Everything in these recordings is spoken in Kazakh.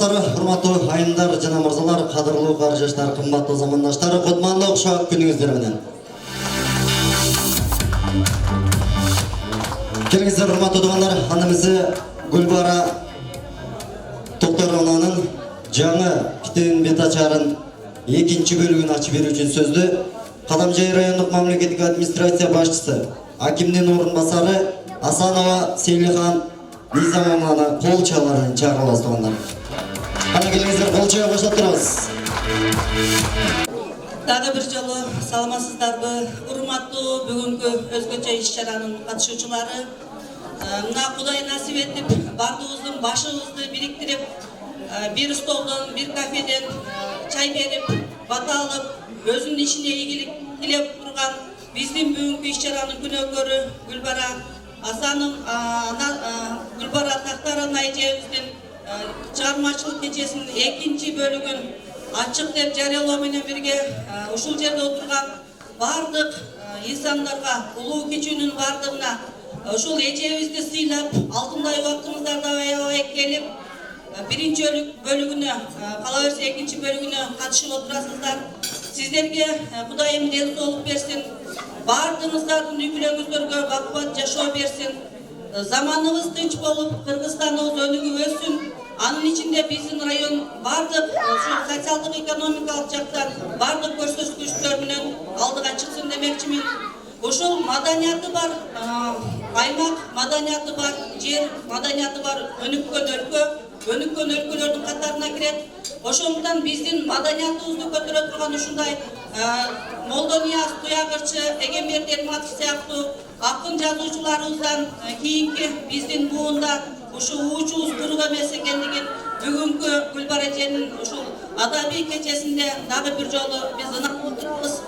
қонақтары, құрматтуу айымдар жана мырзалар, кадырлуу каржаштар, кымбаттуу замандаштар, кутмандуу шок күнүңүздөр менен. Келиңиздер, урматтуу туугандар, анымызды Гүлбара Токторовнанын жаңы китебин бет ачарын экинчи бөлүгүн ачып берүү үчүн сөздү Кадамжай райондук мамлекеттик администрация башчысы, акимдин орун басары Асанова Сейлихан Низамовнаны кол чабарын чакырабыз туугандар. Кана келиңиздер, кол чаба баштап турабыз. Дагы бир жолу саламатсыздарбы, урматтуу бүгүнкү өзгөчө иш-чаранын катышуучулары. Мына Кудай насип этип, бардыгыбыздын башыбызды бириктирип, бир столдон, бир кафеден чай берип, бата алып, өзүнүн ишине ийгилик тилеп турган биздин бүгүнкү иш-чаранын күнөөкөрү Гүлбара Гүлбара Токторовна эжебиздин чыгармачылык кечесинин экинчи бөлүгүн ачык деп жарыялоо менен бирге ушул жерде отурган бардык инсандарга, улуу кичүүнүн бардыгына ушул эжебизди сыйлап, алтындай убактыңыздарда аябай келип, биринчи бөлүгүнө, кала берсе экинчи бөлүгүнө катышып отурасыздар. Сиздерге Кудайым ден соолук берсин, бардыгыңыздардын үй бүлөңүздөргө бакубат жашоо берсин. Заманыбыз тынч болуп, Кыргызстаныбыз өнүгүп өссүн. Анын ичинде биздин район бардык социалдык экономикалык жактан бардык көрсөткүчтөр менен алдыга чыксын демекчимин. Ушул маданияты бар аймак, маданияты бар жер, маданияты бар өнүккөн өлкө, өнүккөн өлкөлөрдүн катарына кирет. Ошондуктан биздин маданиятыбызды көтөрө турган ушундай Молдонияз, Туягырчы, Эгемберди Эрматов сыяктуу акын жазуучуларыбыздан кийинки биздин буунда ушул уучубуз куру эмес экендигин бүгүнкү Гүлбара эженин ушул адабий кечесинде дагы бир жолу биз ынак отурбуз.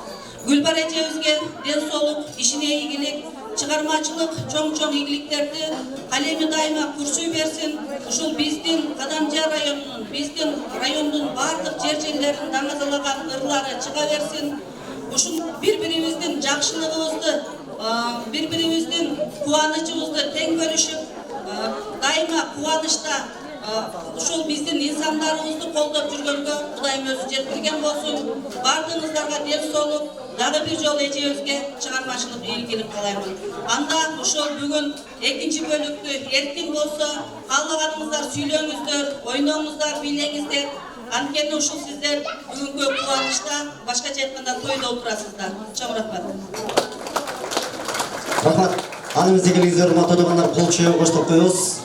Гүлбара эжебизге ден соолук, ишине ийгилик, чыгармачылык, чоң ийгиликтерди калеми дайыма курсуй берсин. Ушул биздин Кадамжай районунун, биздин райондун бардык жер-жерлерин даңазалаган ырлары чыга берсин. Ушул бири-бирибиздин жакшылыгыбызды, бири-бирибиздин кубанычыбызды тең бөлүшүп, дайыма кубанычта ушул биздин инсандарыбызды колдоп жүргөнгө Кудайым өзү жеткирген болсун. Бардыгыңыздарга ден соолук, дагы бир жолу эжебизге чыгармачылык ийгилик каалаймын. Анда ушул бүгүн экинчи бөлүктү эркин болсо, каалаганыңыздар сүйлөңүздөр, ойноңуздар, бийлеңиздер. Анткени ушул сиздер бүгүнкү кубанычта, башкача айтканда тойдо отурасыздар. Чоң рахмат. Рахмат. Аныңызды келиңиздер, урматтуу туугандар, кол чаба баштап коебуз.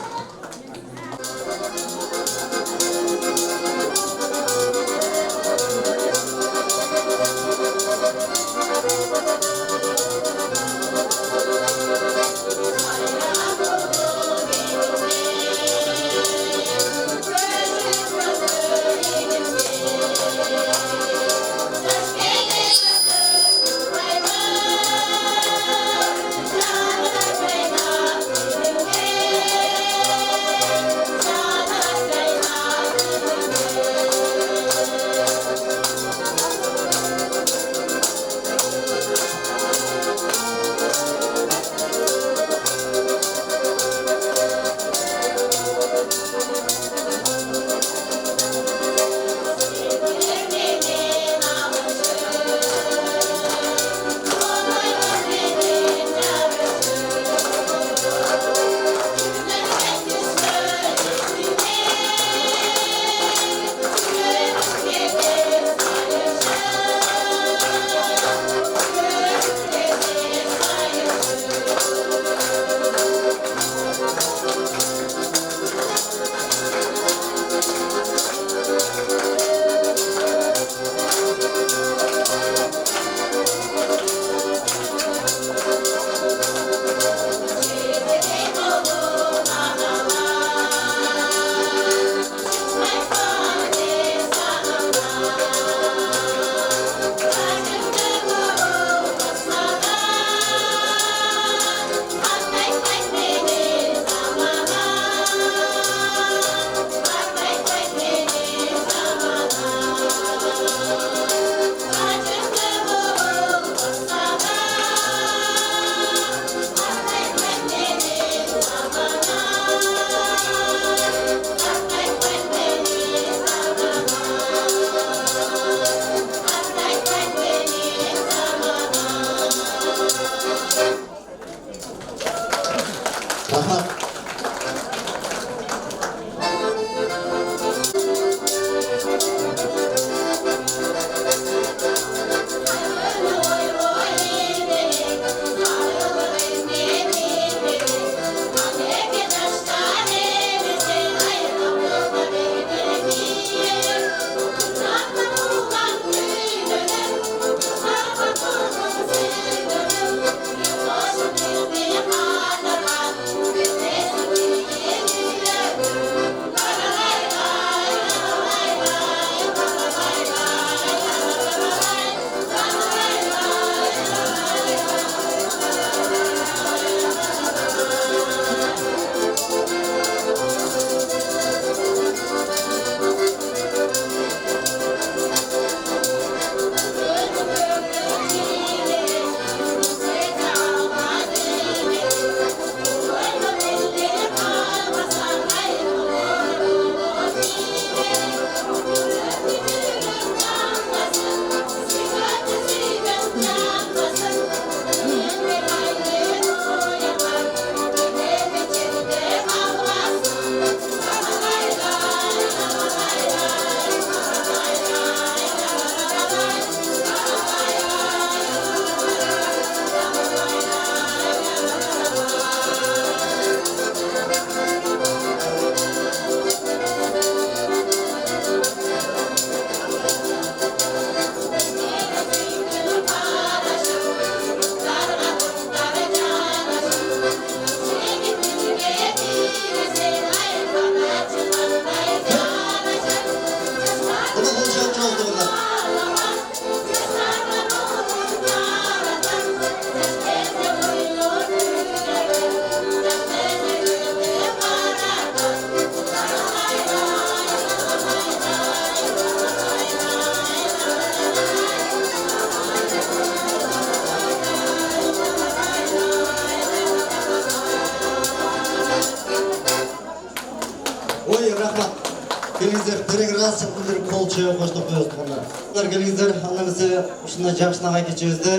Direkt rast bildirip kol çöğe koştuk koyuyoruz bunlar. Bunlar gelingizler, anlamızı uşunda жақшынаға keçibizdi.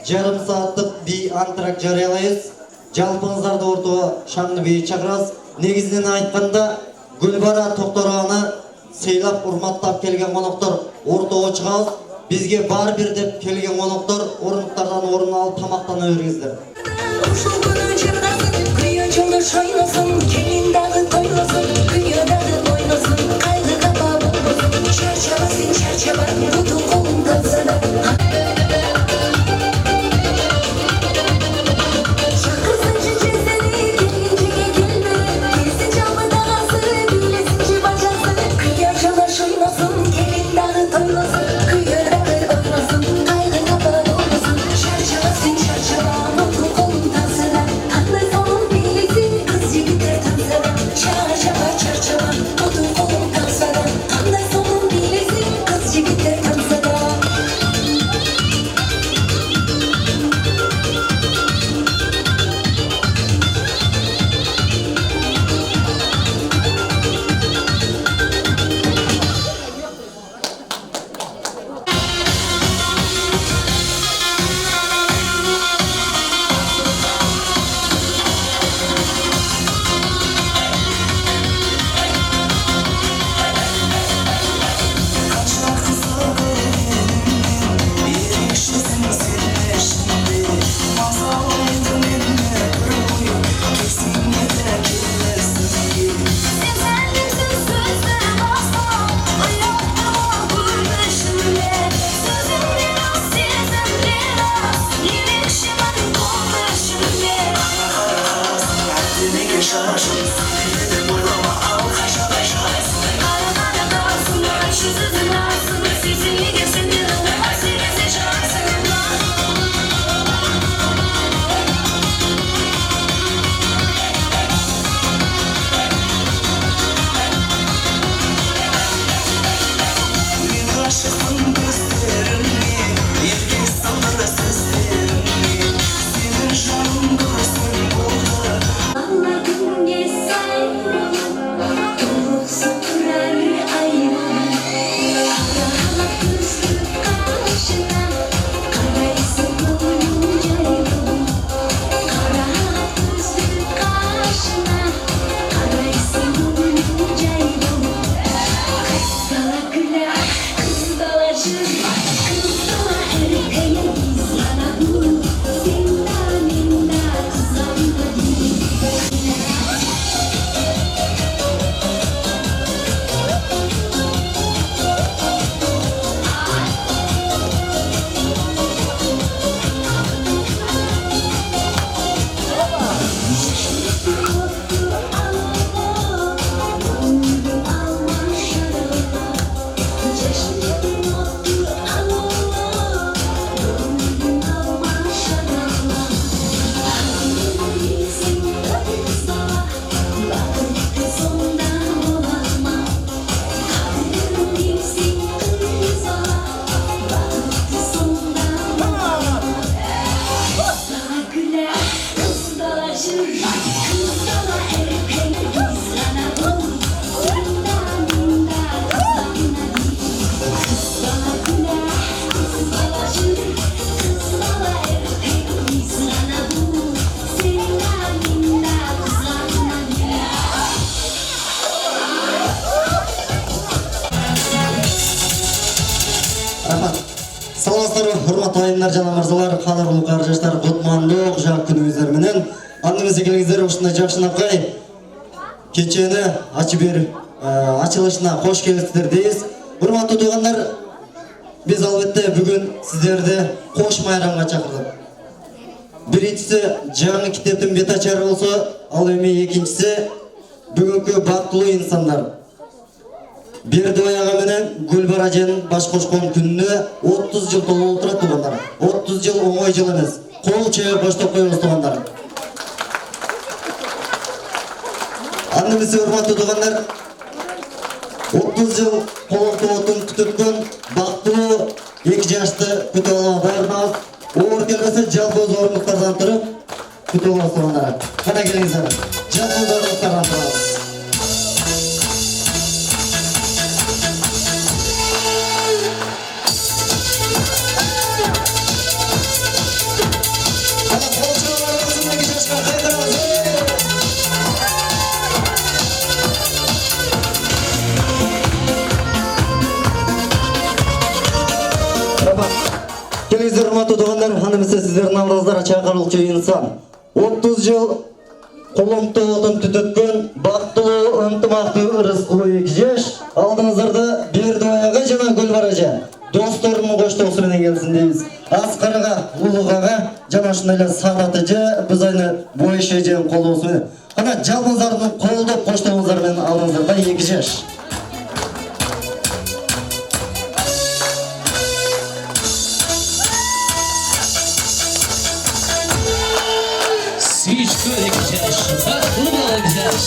Жарым saatlik bir antrakt жарыялайбыз. Жалпыңыздарды ортого шаңды бейі чакырабыз. Негизинен айтканда Гүлбара Токторованы сыйлап урматтап келген коноктор ортого чыгабыз. Бизге бар бир деп келген коноктор орунуктардан орун алып тамактана бергиздер. Ушул күнү жыргасын, күйө жолдош ойносун, келин дагы тойлосун, күйө дагы ойносун, кайгыга баа болбосун, чарчабасын чарчаба, бутун колун калсада. Чакырсынчы жездени, келинчеге келбери, келсин жалбырдагасы, бийлесинчи бажасы, күйө жолдош ойносун, келин дагы тойлосун, күйө дагы ойносун, кайгыга баа болбосун, чарчабасын чарчаба, бутун колун калсада. Кандай сонун бийлесин, кыз жигиттер тансада. Чарчаба чарчаба, бутун колун калсада. Кандай сонун бийлесин, кыз жигиттер тансада. Саламатсыздар, урматтуу айымдар жана мырзалар, кадырлуу каржаштар, кутмандуу жак күнүңүздөр менен. Андыңызга келиңиздер, ушундай жакшынакай кечени ачып бер ачылышына кош келипсиздер дейбиз. Урматтуу туугандар, биз албетте бүгүн сиздерди кош майрамга чакырдык. Биринчиси жаңы китептин бет ачары болсо, ал эми экинчиси бүгүнкү бактылуу инсандар. Бердибай ага менен Гүлбара эженин баш кошкон күнүнө 30 жыл толуп отурат туугандар. 30 жыл оңой жыл эмес. Кол чөйүп коштоп коебуз туугандар. Андыбыз урматтуу туугандар, 30 жыл колоктоп отун күтүткөн бактылуу эки жашты күтүп алууга даярданабыз. Оор келбесе жалпы өз орындуктардан туруп күтүп алабыз туугандар. Кана келиңиздер. Жалпы өз орындуктардан турабыз. алдыңыздар чакырылчу инсан 30 жыл коломто отун түтөткөн бактылуу ынтымактуу Рыскулуу Экижеш алдыңыздарда Бердібай жана Гүлбар досторунун коштоосу менен келсин дейбиз. Аскарга, Улугага жана ушундай эле Саадат эже, биз айны Бойш эженин колдоосу менен. Кана жалпыңыздардын колдоп коштооңуздар менен алдыңыздарда Экижеш. Свечку Экижеш, бактылуу Экижеш.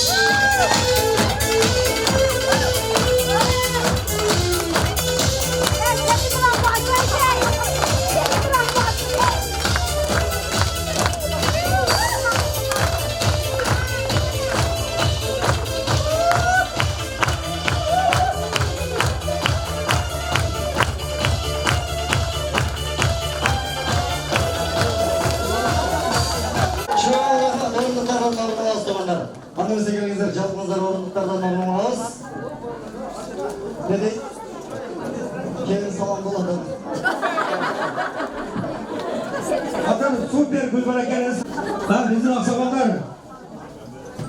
Аныңызда келіңіздер, жалпыңыздар орындықтардан орныңыз. Не дейді? Келін салам болады. Атам супер Гүлбар әкеңіз. Біздің ақсақалдар.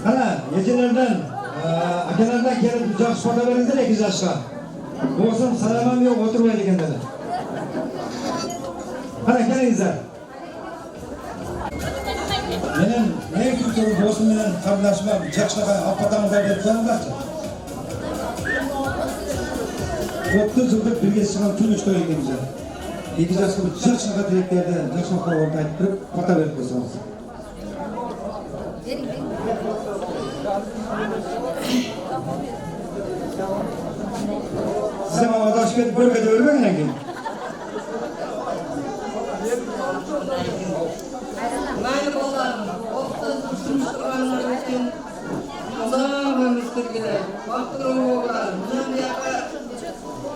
Қана, ежелерден, әкелерден келіп жақсы фото беріңіздер 2 жасқа. Осым саламам yok отырмай дегендер. Қана келіңіздер. Менің ең күтірі досым менен қарындашыма жақшыға алпатаңыздар беріп қойыңдаршы. 30 жылдық бірге шыған түніш той екеніміз. 2 жасқа жақшыға тілектерді жақшылыққа орта айтып тұрып, фото беріп қойсаңыз. Сізде мама дауыс кетіп бөлгеде өлмеген екен. Mayli bolalarım, oktan tutmuş duranlar için uzak ömür sürgüler. Baktırı oğullar, bundan yaka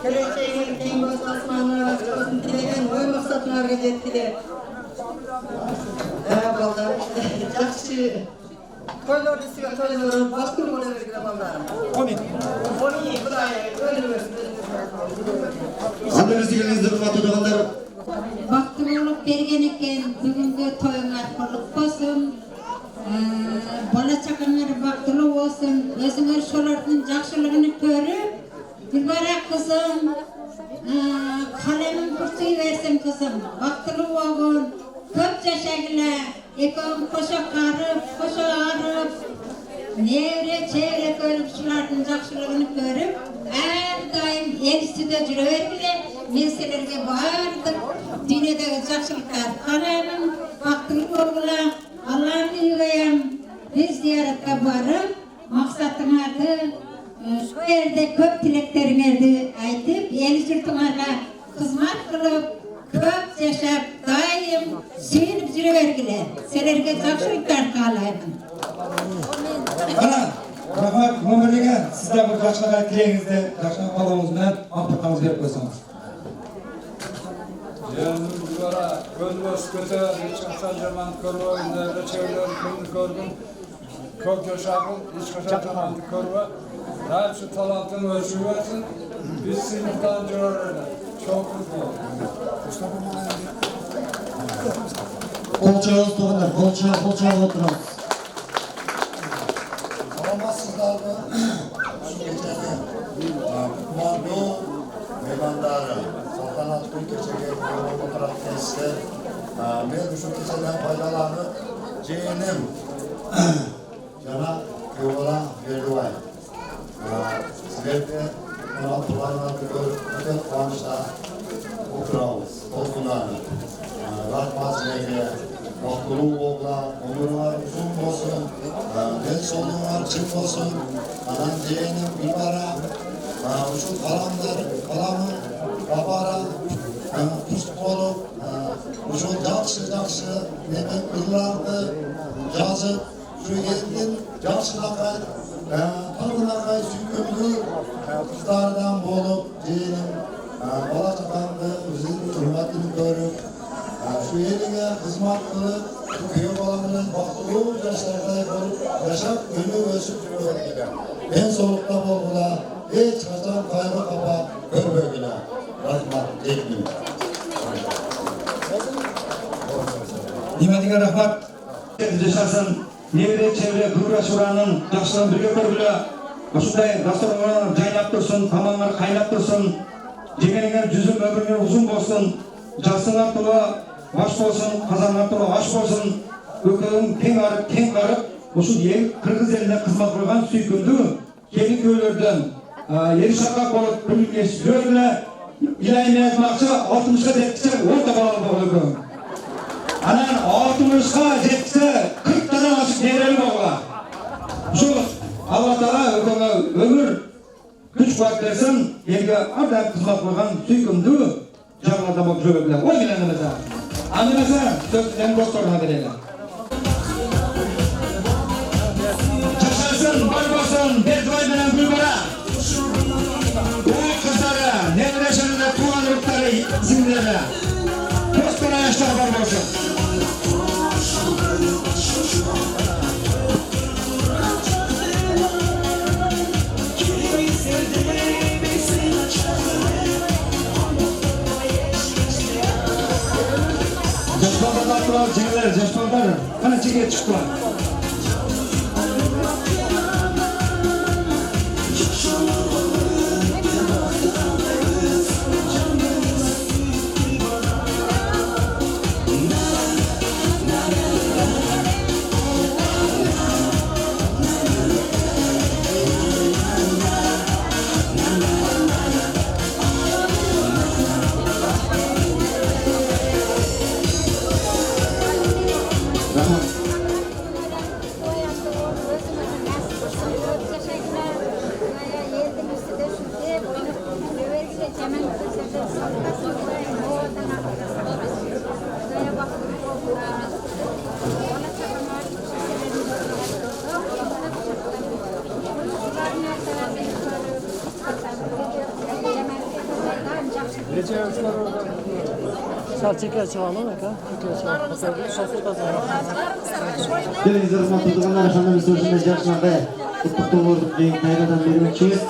geleceğin keng basmasına, çıkasın dilegen oy maksatına hareket ettiler. Bolalar, жақсы toyları size toyları baskılı olarak bolalar. Oni, Құдай, Аныңызда келіңіздер, урматтуу туугандар. Бактылуулук берген экен, бүгүнкү тоюңар кутлук болсун. Бала чакаңар бактылуу болсун. Өзүңөр шолордун жакшылыгын көрүп, Гүлбара кызым, калемин курчуй берсин кызым. Бактылуу болгон, көп жашагыла. Экөөң кошо карып, кошо арып, невре чевре көрүп, шулардын жакшылыгын көрүп, ар дайым эл үстүдө жүрө бергиле. Мен силерге бардык дүйнөдөгү жакшылыктар каалаймын, бактылуу болгула. Алланын үйгөйм, биз зияратка барып, максатыңарды, ошол жерде көп тилектериңерди айтып, эл журтуңарга кызмат кылып, көп жашап, дайым сүйүнүп жүрө бергиле. Силерге жакшылыктар каалаймын. Қана, рахмат, өмірге сізде бұл жақшылыға тілегіңізді, жақшылыға қалауыңыз менен аппатаңыз беріп қойсаңыз. Gülbara, Gölbos kötü, hiç kaçan zaman korva, nerede çeviriyorum, kılını korgun, kök yaşakın, hiç kaçan zaman korva. Her şu talantın ölçü versin, biz sınıftan görürler. Çok mutlu oldum. Кол чабыңыз туугандар, кол чабып отурыңыз. Саламатсыздарбы? Кутмандуу меймандары, салтанаттуу кечеге келип отурат экенсиздер. Мен ушул кечеден пайдаланып, жыйыным жана Гүлбара Бердібай. Силерди кунактууларыңарды көрүп өтө кубанычта отурабыз, толкунаны. Рахмат силерге. Бактылуу болгула, өмүрүңөр узун болсун, ден соолугуңар чың болсун. Анан жыйыным Гүлбара, ушул каламын кабара куш болуп, ушул жакшы ырларды жазып, ушу элдин жакшынакай, кыргынакай сүйкүмдүү кыздардан болуп, жыйыным бала чакаңды өзүнүн урматын көрүп, şu eliga xizmat qilib, kuyov bolamdan baqtılуу yoshlarday bo'lib, yashab, ömür o'sib yuradilar. En so'liqda bo'lgular, hech qachon qayg'u qapa ko'rmagilar. Rahmat, deydim. Неме деген рахмат. Жашасын, невре чевре күйрө шуранын жакшылыгын бирге көргүлө. Ушундай дастархан жайнап турсун, тамаңдар кайнап турсун. Жегениңер жүзүм өмүрүңөр узун болсун. Жасыңар толо баш болсун, казаңар толо аш болсун. Өкөлүң тең арып, тең карып, ушул ел Кыргыз элине кызмат кылган сүйкүмдүү келин көйлөрдөн eri шакак болуп күлүнгө жүргүлө. İlayını etmekçi 60'a zetkisi 10 da bağlı bağlı. Anan 60'a zetkisi 40 tane açık devreli bağlı. Şu Allah Teala ömür güç kuvvet versin, elge adam kızmak koygan süykümdü canlarda bak jövekler. O bilenimize. Annemize sözden dostlarına verelim. Yaşasın, var olsun, Bedvay bilen Gülbara. O kızları, nevreşeninde tuğan ırkları isimleri. Dostlara yaşlar var olsun. Jaşbaldarlar turar, cengiler, jaşbaldar. Kana çekiye çıktılar. Gelingizler maturduganda xanamız özünde yaşnaga utuqtu vurduk deyin qayradan bermekçiyiz.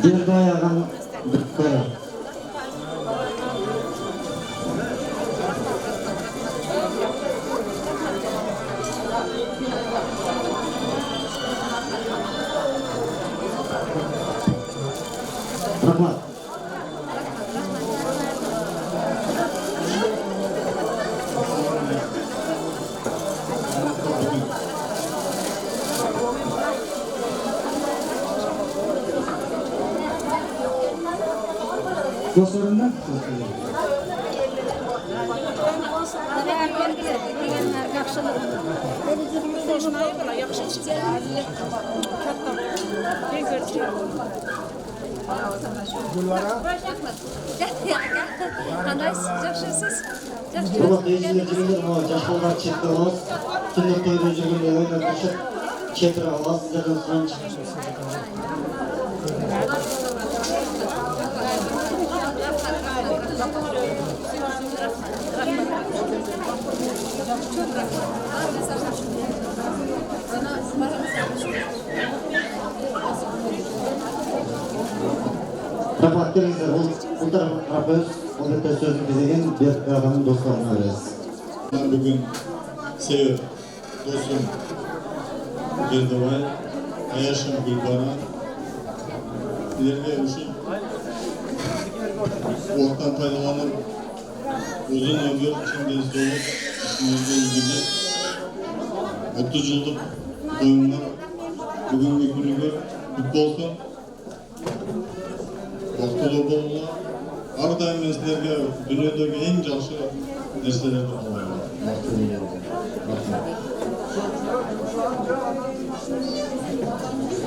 Berdi ayağın bitti. Rahmat. Dostlarından Hurmatli izleyiciler, jaşbalдар çekti oğuz. Tünlük toyda жүргенде ойнап düşüp, çekir oğuz, sizlerden сұранç. Rahmat gelingizler, bu tarafa qarab öz, odatda sözünü bizegen Berk ağanın dostlarına veririz. Bugün sevip dostum Berdavay, Ayaşım Gülbara, ileride uşun ortadan paylaşanım uzun ömür çengesi dolu, üstümüzde ilgili 30 yıllık doyumlar bugünkü günüge kutlu olsun. Vaktılı bollu, ar daim sizlerge dünyadagi eng yaxshi narsalarni olayman. Vaktılı bollu.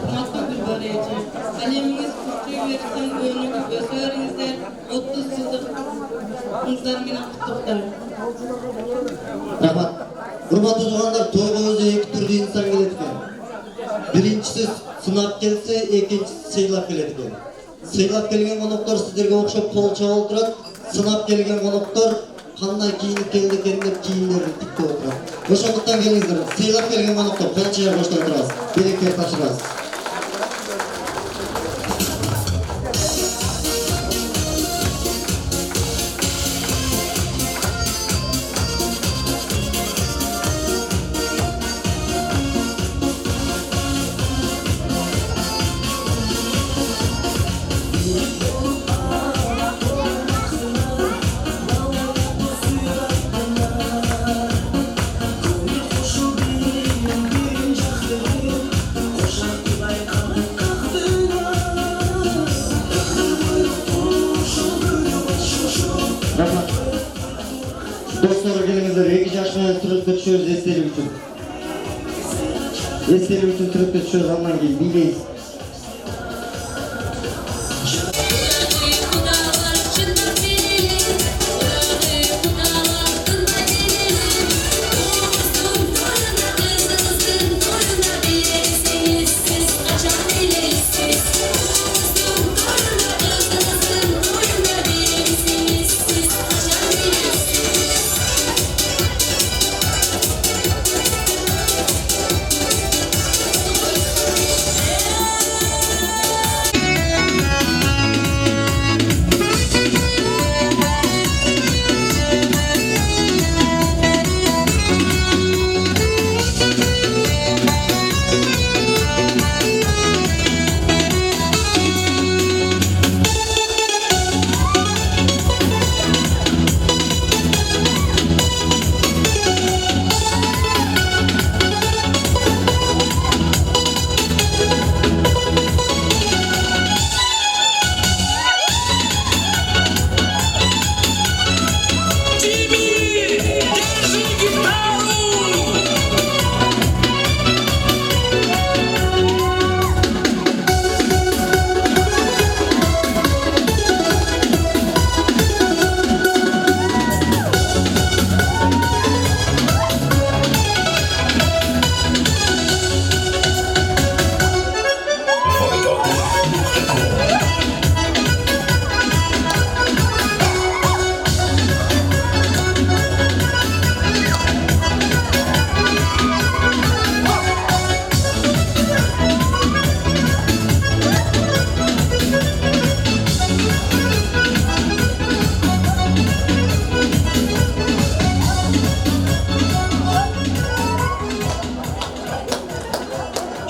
Hurmatli Gülbaraycı, kalemiz kuchli versin, önünü gösteringizler, 30 yıllık kızlar bilen kutluqlar. Rahmat. Hurmatli tug'anlar, to'yga o'zi ikki turli inson keladigan. Birinchisi sinab kelsa, ikkinchisi siylab keladigan. Siylab kelgan qo'noqlar sizlarga o'xshab qo'l chavol turadi. Sinab kelgan qo'noqlar qanday kiyinib keldi ekan deb kiyimlarini tikib o'tiradi. O'shandaqdan kelingizlar. Siylab kelgan qo'noqlar qancha boshdan turasiz. Bereklar tashirasiz. suratga tushuyoruz eseri üçün. Eseri üçün suratga tushuyoruz, ondan keyin biyleyiz.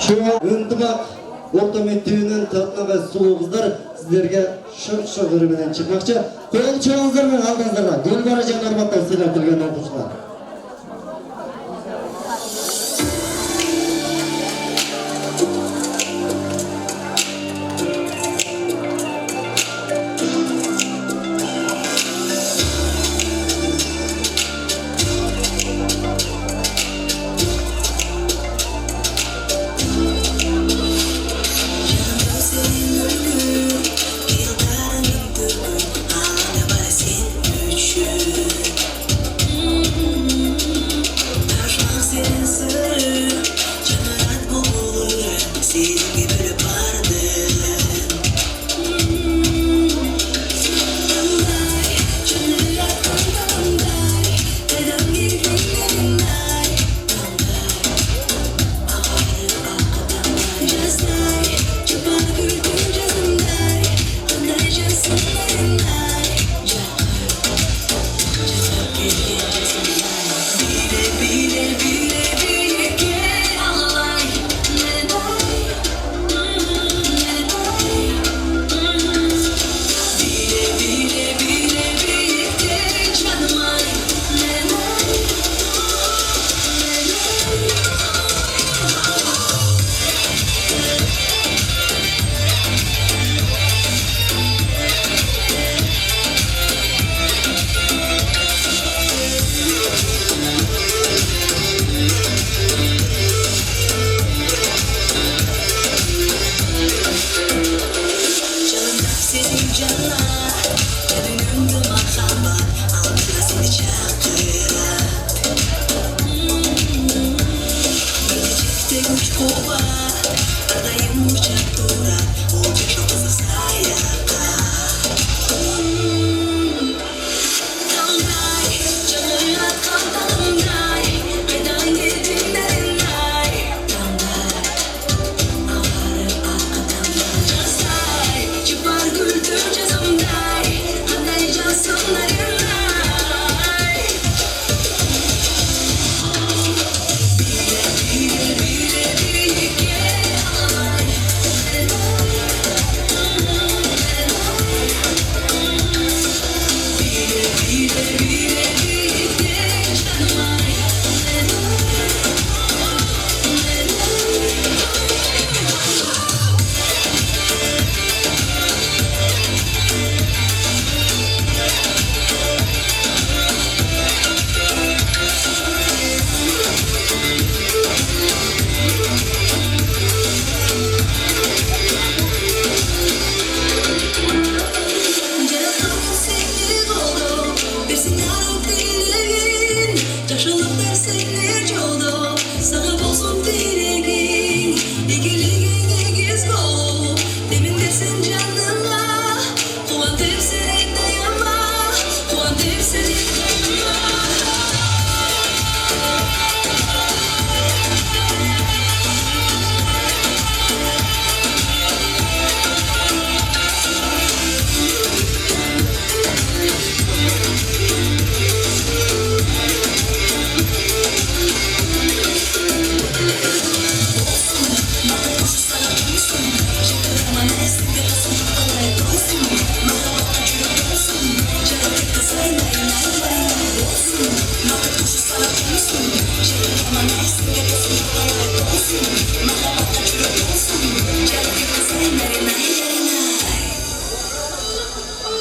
Şu ынтымақ орта мектебінен татынабай сұлу қыздар сіздерге шық үрімінен çıkmakçı. Қол чоңыздар мен алдыңыздарға гүл бара және арматтар сыйлап келген оқушылар.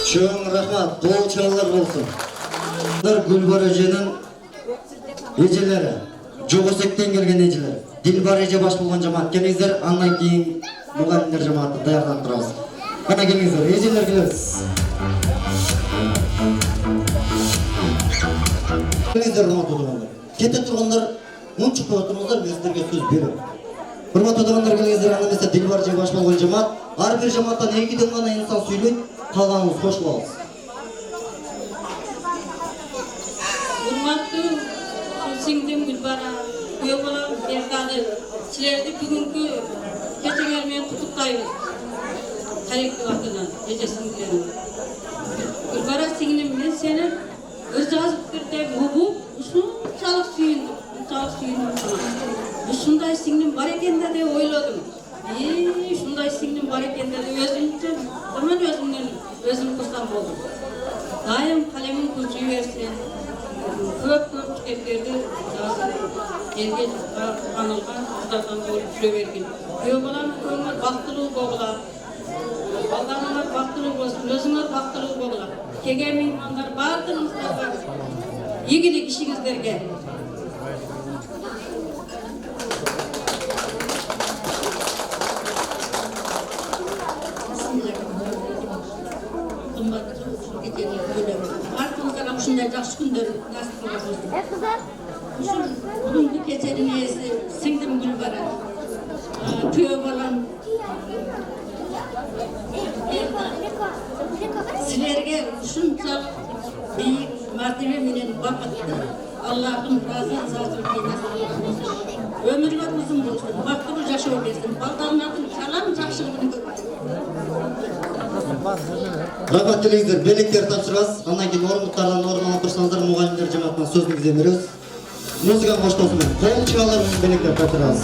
Чоң рахмат, қол чалалар болсын. Гүлбар эженин эжелери, Жогосектен келген эжелер. Дилбар эже баш болгон жамаат келиңиздер, андан кийин мугалимдер жамааты даярданып турабыз. Кана келиңиздер, эжелер келебиз. Келиңиздер, урматтуу туугандар. Кете тургандар, мунчукпай отуруңуздар, мен сиздерге сөз берем. Урматтуу туугандар, келиңиздер, анда эмесе Дилбар эже баш болгон жамаат, ар бир жамааттан 2ден гана инсан сүйлөйт, калганыбыз кошулабыз. Урматтуу сиңдим Гүлбара, күйөө балам Бердалы, силерди бүгүнкү кечеңер менен куттуктайбыз. Тарихи атынан, эже сиңдилерим. Гүлбара сиңдим, мен сени өз жазып бирден угуп, ушунчалык сүйүндүм sana. Ушундай сиңдим бар экен да деп ойлодум. Ушундай сиңдим бар экен да деп өзүмчө, таман өзүм курсам болдум. Дайым калемин көчүй берсин. Көп китептерди жазып, элге анылган кыздардан болуп жүрө бергин. Күйөө балам көңүл бактылуу болгула. Балдарыңар бактылуу болсун, өзүңөр бактылуу болгула. Келген меймандар бардыгыңыздарга ийгилик ишиңиздерге. Артыңыздарга ушундай жакшы күндөр насип кылсын. Бүгүнкү кеченин ээси сиңдим Гүлбара. Күйөө балам. Силерге ушунчалык бийик мартебе менен бакытты Аллахтын разылыгын насип кылсын. Өмүрүңөр узун болсун, бактылуу жашоо берсин. Балдарыңардын салам жакшылыгын көбөйтсүн. Рахмат келиңиздер, белектер тапшырабыз. Андан кийин орындыктардан орун алып турсаңыздар, мугалимдер жамаатына сөзүңүздү беребиз. Музыка коштосу менен кол чыгалар менен белектер тапшырабыз.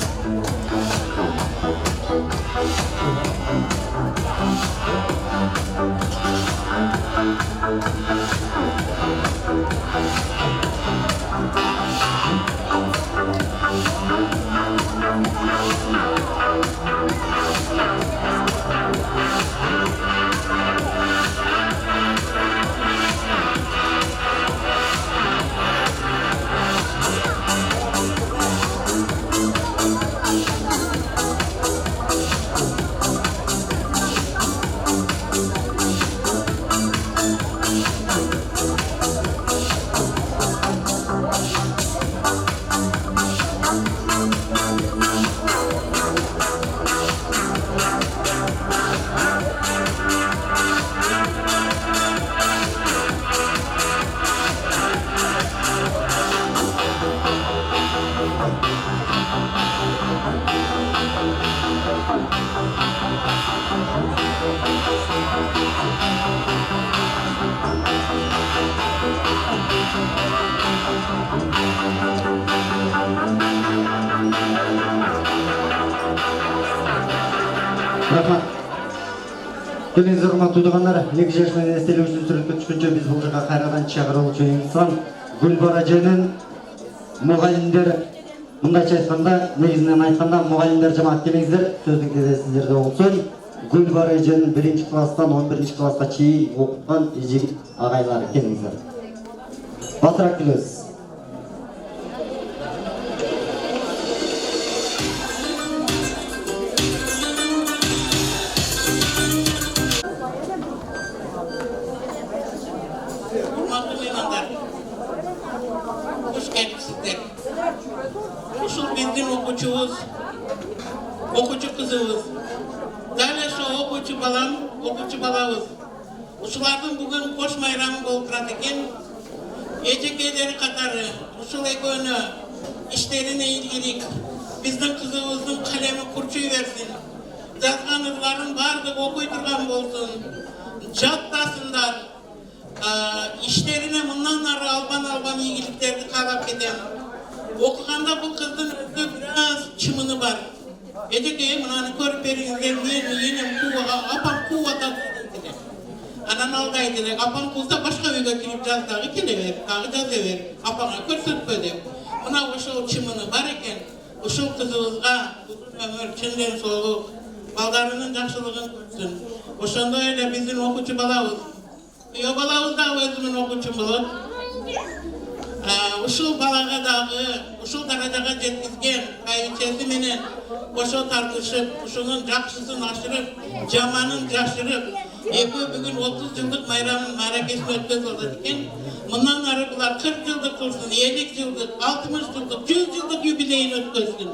Рахмат. Келиңиздер, урматтуу туугандар, 2 жаш менен эстелик үчүн сүрөткө түшкөнчө биз бул жака кайрадан чакырылчу инсан Гүлбар эженин мугалимдер, мындайча айтканда, негизинен айтканда мугалимдер жамаат келиңиздер, сөздүн кезеги сиздерде болсун. Гүлбар эженин 1-класстан 11-класска чейин окуткан эже агайлары келиңиздер. Батыраак келебиз. Ушул биздин окуучубуз, окуучу кызыбыз. Дал ошо окуучу балабыз. Ушулардын бүгүн кош майрамы болуп турат экен. Эжекелери катары ушул экөөнө иштерине ийгилик, биздин кызыбыздын калеми курчуй берсин. Жазган ырларын бардыгы окуй турган болсун. Жаттасындар. İşlerine mından ары албан ийгиликтерди каалап кетем. Окуганда бул кыздын өзү biraz чымыны бар. Эжекей мынаны көрүп бериңиздер, менин энем апам кууп атат дейт. Анан ал айтты, апам куулса башка үйгө кирип жаздагы келе бер, дагы жаза бер, апаңа көрсөтпө деп. Мына ошол чымыны бар экен. Ушул кызыбызга өмүр чынден соолук, балдарынын жакшылыгын көрсүн. Ошондой эле биздин окуучу балабыз Kuyov balabız da özümün okuçum bolot. Uşul balaga dagı, uşul darajaga jetkizgen kayınçesi menen oşo tartışıp, uşunun jakşысын aşırıp, jamanın jaşırıp, epi bugün 30 yıllık bayramın marakesini ötközüp olacak eken, bundan ары bular 40 yıllık kursun, 50 yıllık, 60 yıllık, 100 yıllık yubileyin ötközsün.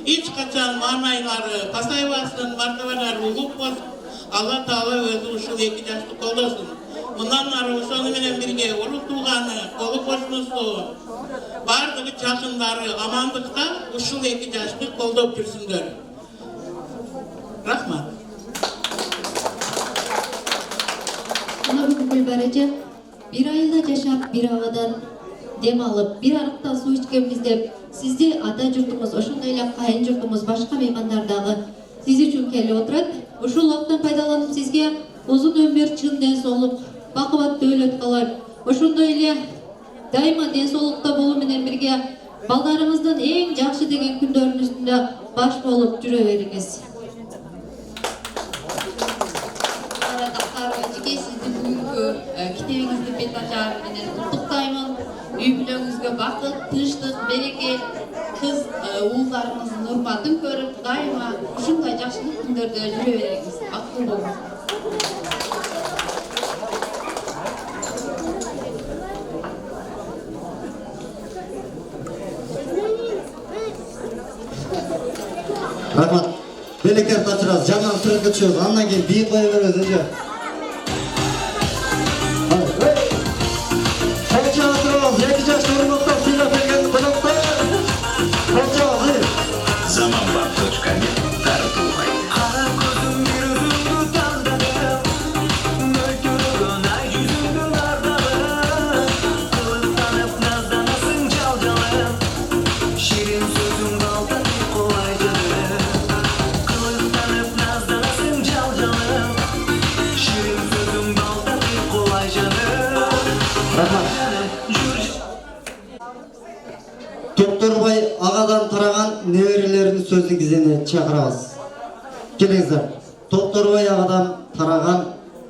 Hiç kaçan manayları pasayvasın, martabaları ulup olsun. Allah Taala özü uşul eki jaşlı koldosun. Bundan ары ошону менен бирге урук тууганы, колу кошунусу, бардыгы жакындары амандыкта ушул эки жашты колдоп жүрсүңдөр. Рахмат. Гүлбарача, бир айылда жашап, бир абадан дем алып, бир арыктан суу ичкенбиз деп, сизди ата журтумуз, ошондой эле кайын журтумуз, башка меймандар дагы сиз үчүн келип отурат. Ушул убакыттан пайдаланып сизге узун өмүр, чын ден соолук, бакубаттуу өлөт калып, ошондой эле дайыма ден соолукта болуу менен бирге балдарыңыздын эң жакшы деген күндөрүнүн үстүндө баш болуп жүрө бериңиз. Арадактар эжеке сизди бүгүнкү китебиңизди бет ачары менен куттуктаймын. Үй бүлөңүзгө бакыт, тынчтык, береке, кыз уулдарыңыздын урматын көрүп, дайыма ушундай жакшылык күндөрдө жүрө бериңиз. Бактылуу болуңуз. Рахмат. Белектер тапшырасыз, жаман сыртқа түшөбүз, андан кийин бийик кое беребиз өзү. Чача турабыз, эки жашты урматтап сыйлап берген коноктор. Кочобуз. Zamanbak.net таратылган. Кара көзүм бир өзүңдү тандадым. Мөлтүрөгөн ай жүзүңдү бардагы. Кылыктанып назданасың жал-жалым. Ширин сөзүң балтатып кулай жырым. Кылыктанып назданасың жал-жалым. Ширин сөзүң балтатып кулай жырым. Токторбай агадан тараган неберелердин сөздүн кезине чакырабыз. Келиңиздер. Токторбай агадан тараган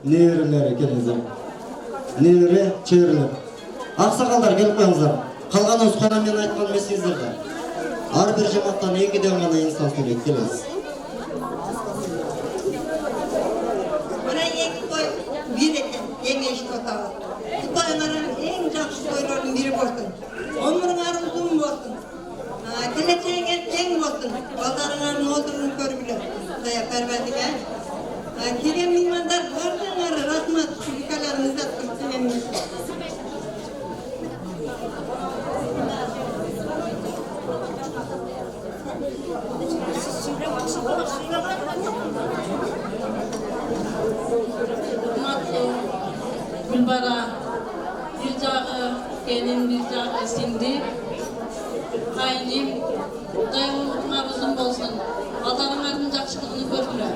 неберелери келиңиздер. Небере чеберлер. Аксакалдар келип коюңуздар. Калган ускана мен айткан эмесиңиздер. Ар бир жамааттан экиден гана инсан сүйлөйт. Келиңиз. Мына эки той бир экен, эң эшик отабы. Кутайыңарың эң жакшы тойлордун бири болсун. Өмүрүңөр узун болсун. Келечегиңер тең болсун. Балдарыңардын отурун көргүлө. Кудайга парбадыга. Келген меймандар бардыңар рахмат. Шүкүрлөрүңүздү аткып келемиз. Gülbara, bir jagı gelin, bir jagı sindi. Kayınım, dayımlar uzun bolsun. Baldarыңардын жакшылыгын көргүлөр.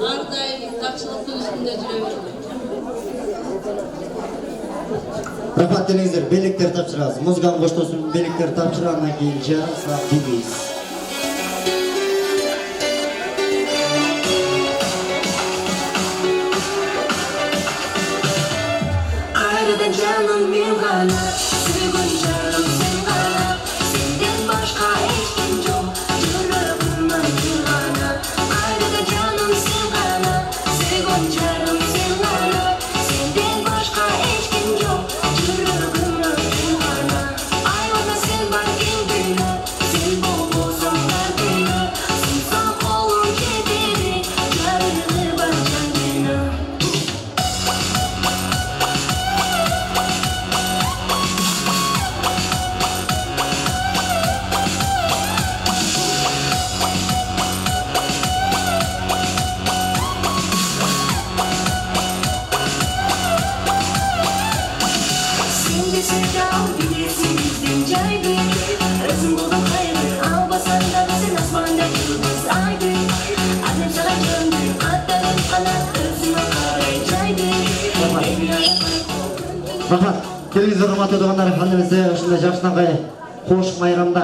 Ар дайым жакшылыктын үстүндө жүрө бериңер. Рахмат, келиңиздер. Белектер тапшырабыз. Музыканы коштосун, белектер тапшыргандан кийин жарым саат билейбиз. Kayradan canım bir gana, sürgün canım sen gana. Senden başka hiç kim yok, yüreğimden bir gana. Kayradan canım sen gana, sürgün canım sen gana. Senden başka hiç kim yok, yüreğimden bir gana. Ay ona sen bak güldüğüne, sen bol bozan derdine. Sen sağ kolun kederi, yarını bak kendine. Şimdi sevdam bilirsin bizden caydı. Özüm buldum hayırlı, al basanda sen asmanda yıldız aydı. Annem sana döndü, atlarım kanat, özüme karay caydı. Рахмат. Келиңиздер, урматтуу туугандар, анемизде ушундай жакшынакай кош майрамда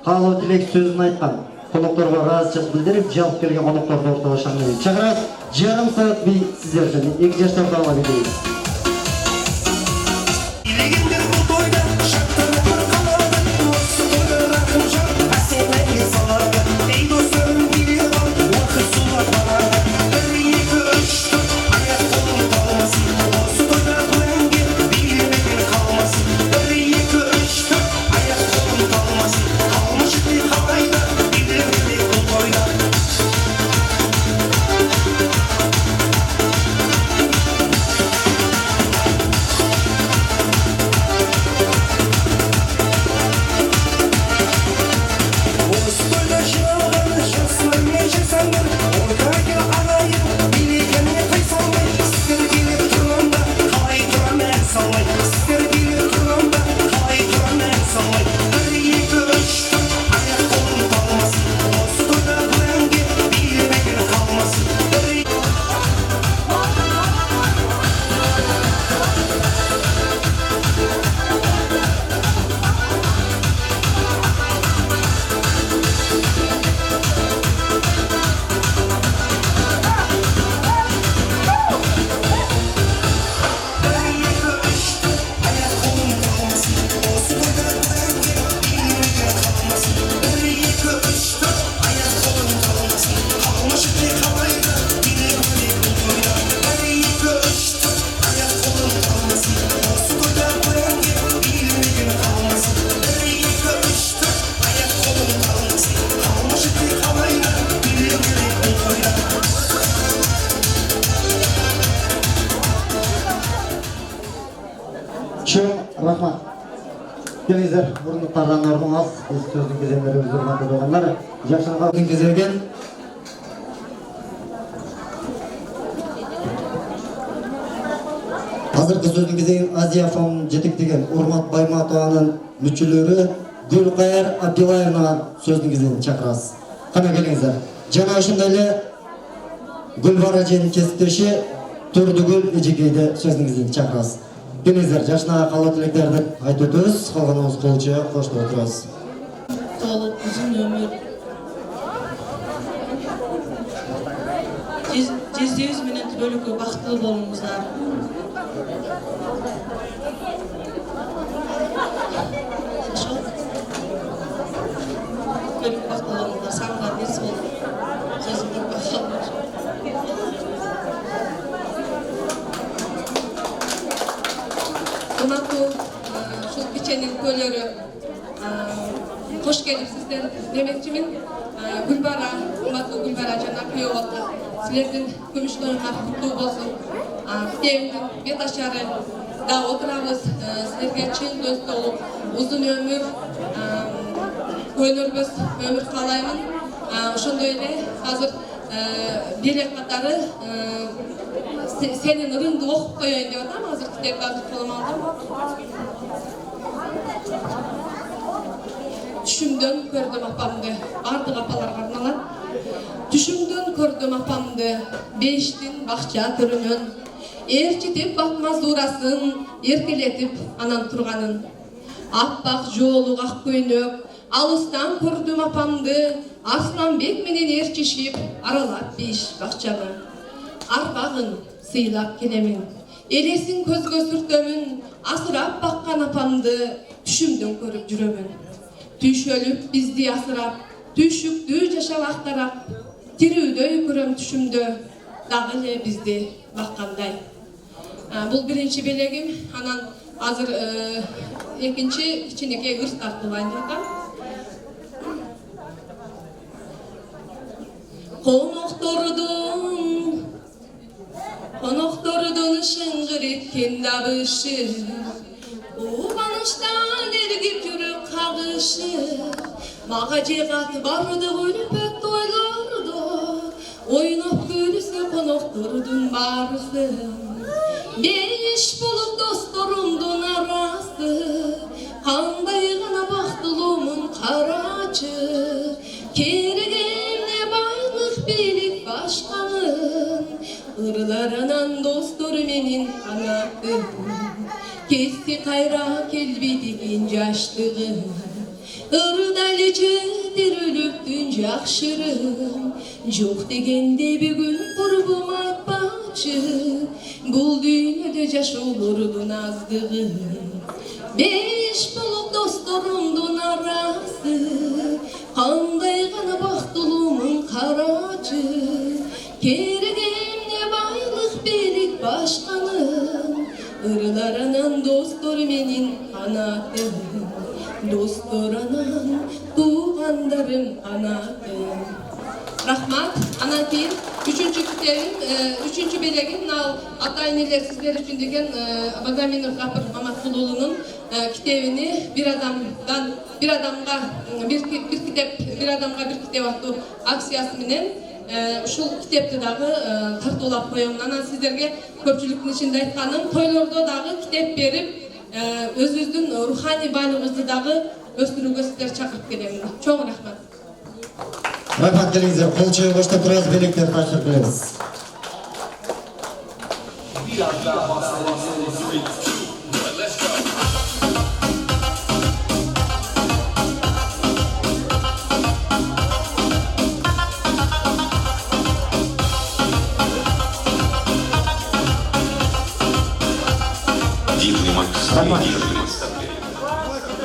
каалоо тилек сөзүн айткан конокторго ыраазычылык билдирип, жалп келген конокторду ортого шаңдайбыз. Чакырабыз. Жарым саат бий сиздер үчүн 2 жаштан бала беребиз. Чоң рахмат. Келіңіздер, орындықтардан орын алыңыз. Біз сөздің кезеңдері өздеріңізді болғандар. Жақшылыққа кезеген. Қазіргі сөздің кезеген Азия фондын жетектеген Урмат Байматованың мүшелері Гүлқайыр Абдилаевна сөздің кезеген шақырасыз. Қана келіңіздер. Жана ошондой Гүлбара женин кесиптеши Турдугүл Эжекейди сөздің кезеген шақырасыз. Келіңіздер, жашына қалу тілектерді айтып өтіңіз, қалғанымыз қолчы қоштап отырыңыз. Sağlık, uzun ömür. %100 minut bölükü baktlı bolunuzlar. Bölük baktlı bolunuzlar, sağlıklar nesi olur. Sözümü bakalım. Kımatu, şu biçenin kölörü hoş gelipsizler demekçimin. Gülbara, Kımatu Gülbara jana kıyıvatı. Sizlerden kümüşlüğüne kutlu olsun. Devinin bet aşarı da oturağız. Sizlerge çıl dost olup uzun ömür, kölörümüz ömür kalayımın. Şunda öyle hazır dilek katarı senin ırındı okup koyayım diyor ama hazır kitaplarını kolum aldım. Düşümden gördüm apamdı, artık apalar karnalar. Düşümden gördüm apamdı, beştin bakça türünün. Erçitip bakmaz durasın, erkeletip anan turganın. Appak jolu ak köynök, alıstan gördüm apamdı. Arslanbek menen erçişip, aralap beş bakçanı. Arbağın sıylap kenemin, elesin közgö sürtömün, asırap bakkan apamdı, düşümden görüp jürömün. Düş ölüp bizdi asırap, düşüktü yaşap aktarap, tirüdöy көрөм düşümdö, dagı ele bizdi bakkanday. Bul birinci belegim, anan azır ikinci içindeki ırs tartılayın diyorlar. Konoktordun şıngır etken dabışı, uğanıştan ergip yürü kağışı, mağa cegat bardı gülüp toylardı, oynap gülüse konoktordun barısı. Beş bulup dostlarımdın arası, kanday gana baktılımın karaçı, kergemne baylık bilik başkanın, ırlarından dostlar menin anakım. Kesti kayra kelbi digin yaşlığı, ırdalıcı Өтіріліктің жақшырым жоқ дегенде бүгін құрбым айтпақшы бұл дүниеде жашоолордун аздығы беш болып досторумдун арасы қандай ғана бақтылумын қарачы керегемде байлық билік башқаным ырларынан достор менин анатым достор анан туугандарым анатым рахмат. Анан кийин үчүнчү китебим үчүнчү белегим ал ата энелер сиздер үчүн деген Багдаминов Гапыр Маматкулулунун китебини бир адамга бир китеп аттуу акциясы менен ушул китепти дагы тартуулап коем. Анан сиздерге көпчүлүктүн ичинде айтканым тойлордо дагы китеп берип өзүбүздүн руханий байлыгыбызды дагы өстүрүүгө сиздерди чакырып келем. Чоң рахмат. Рахмат келиңиздер. Кол чөйгө баштап турабыз, белектер тапшырып келебиз.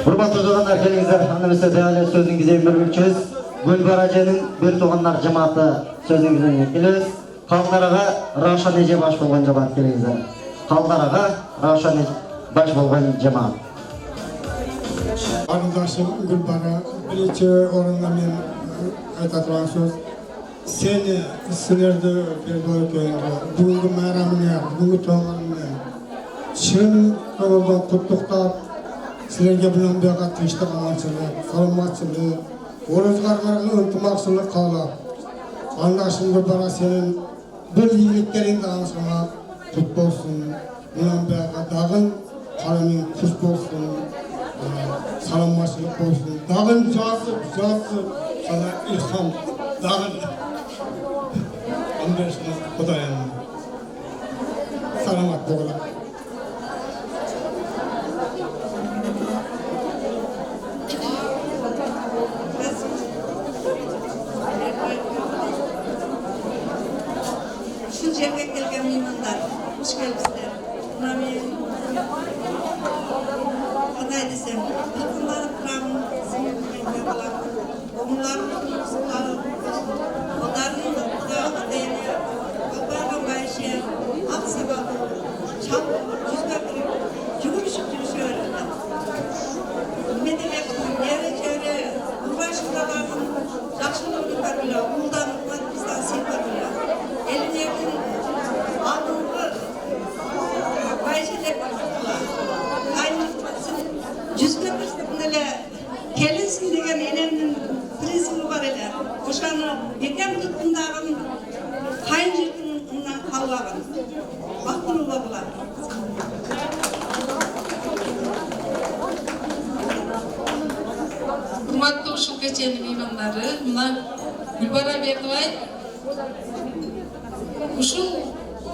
Урматтуу туугандар, келиңиздер. Аны биз дагы сөздүн кезегин бермекчибиз. Гүлбар аженин бир туугандар жамааты сөздүн кезегине келебиз. Калдарага Равшан эже баш болгон жамаат келиңиздер. Калдарага Равшан эже баш болгон жамаат. Арындашым Гүлбара, биринчи орунда мен айта турган сөз. Сени силерди бердой көйгө, бүгүнкү майрамыңа, бүгүнкү тууганыңа чын көңүлдөн куттуктап, силерге билем бага тынчтык, аманчылык, саламатчылык, орозгарга ынтымакчылык каалап, андашым Гүлбара сенин бир ийгиликтериңди аңсаңа кут болсун, билем бага дагы карамың куш болсун, саламатчылык болсун, дагы жазып сана илхам, дагы андашым Кудайым саламат болгула. Ушул жерге келген меймандар, хош келипсиздер. Мына мен кандай десем, тыркынданып турамын, сиңирмейде балам. Оңуларымдын сулары, колдарымдын ата-эне, албайган байше, ак сабагы, чалып, жүзгө кирип, жүгүрүшүп жүрүшө берди. Мен электим, эре-чере, урбашкылаган, жакшылыгын көргүлө, улданып, биздан сыйпагыла. Элинердин алдыңғы байшелек кайныксын, жүзгө кырсын эле келинсин деген энемдин принциби бар эле. Ошаны бекем туткундагын кайын жыртынан калбаган. Бактылуу болгула. Урматтуу ушул кеченин меймандары, мына Гүлбара Бердибай ушул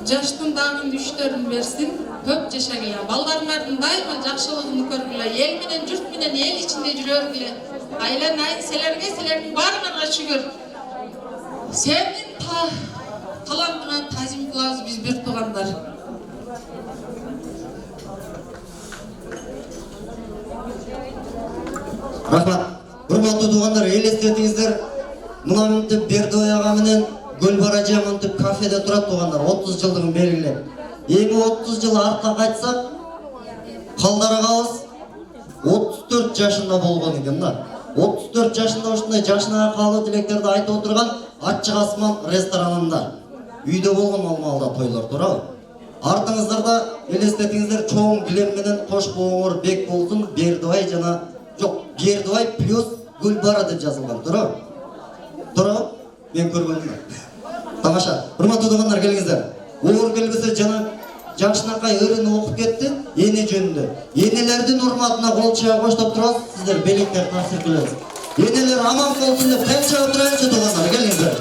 жаштын дагы күчтөрүн берсин, көп жашагыла. Балдарыңардын дайыма жакшылыгын көргүлө. Эл менен, журт менен, эл ичинде жүрөгүлө. Айланайын силерге, силердин баарыңарга шүгүр. Сенин талантыңа тазим кылабыз биз бир туугандар. Рахмат. Урматтуу туугандар, элестетиңиздер. Мына мынтип Бердой ага менен Гүлбара эже мынтип кафеде турат туугандар, 30 жылдыгын белгилеп. Эми 30 жыл артка кайтсак, калдарагабыз 34 жашында болгон экен да. 34 жашында ушундай жашына каалуу тилектерди айтып отурган Ачык Асман ресторанында үйдө болгон ал маалда тойлор туурабы? Артыңыздарда элестетиңиздер, чоң килем менен кош коңур бек болсун, Бердибай жана жок, Бердибай плюс Гүлбара деп жазылган, туурабы? Туурабы? Мен көргөнмүн. Тамаша. Урматтуу туугандар, келиңиздер. Оор келбесе жана жакшынакай ырын окуп кетти эне жөнүндө. Энелердин урматына кол чыга коштоп турабыз, сиздер белектер тапшырып келесиз. Энелер аман болсун деп кол чыгып турайынчы туугандар, келиңиздер.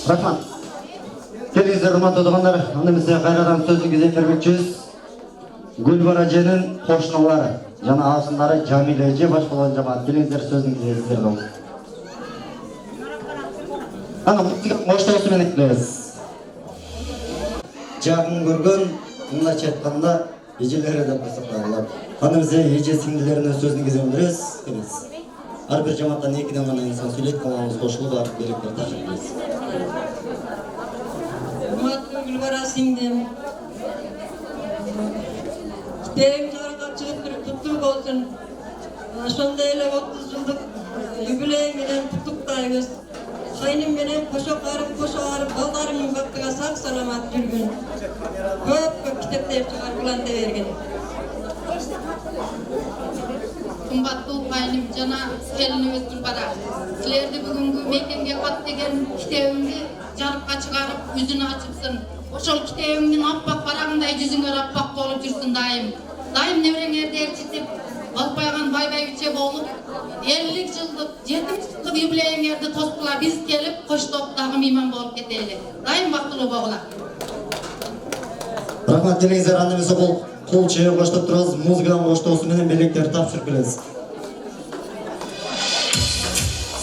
Рахмат. Келіңіздер, урматтуу туугандар, анда эмесе кайрадан сөздүн кезегин бермекчибиз. Гүлбара эженин кошуналары жана абысындары Жамиле эже башкалган жамаат. Келиңиздер, сөздүн кезеги сиздерде болсун. Аны коштоосу менен күтөбүз. Жагын көргөн, мындайча айтканда, эжелери деп койсок да болот. Аны эмесе эже сиңдилерине сөздүн кезегин беребиз. Келиңиз. Ар бир жамааттан экиден гана инсан сүйлөйт, калганыбыз кошулуп барып белектер тапшырабыз. Урматтуу Гүлбара сиңдим. Китебиң жарыка чыгып туруп куттук болсун. Ошондой эле 30 жылдык юбилей менен куттуктайбыз. Кайным менен кошо карып, балдарымдын бактыга сак саламат жүргүн. Көп китептер чыгарып уланта берген. Кымбаттуу кайным жана келинибиз Гүлбара. Силерди бүгүнкү мекенге кат деген китебимди жарыкка чыгарып, жүзүн ачыпсың. Ошол китебиңдин аппак барагындай жүзүңөр аппак болуп жүрсүн дайым. Дайым небереңерди ээрчитип, Алпайган Байбайбиче болуп, 50 жылдык, 70 жылдык юбилейиңерди тоскула биз келип, коштоп дагы мейман болуп кетели. Дайым бактылуу болгула. Рахмат, келиңиздер, анда эмесе кол чээ коштоп турабыз, музыканын коштоосу менен белектерди тапшырып келебиз.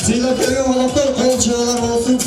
Сыйлап келген коноктор кол чыгалар болсун.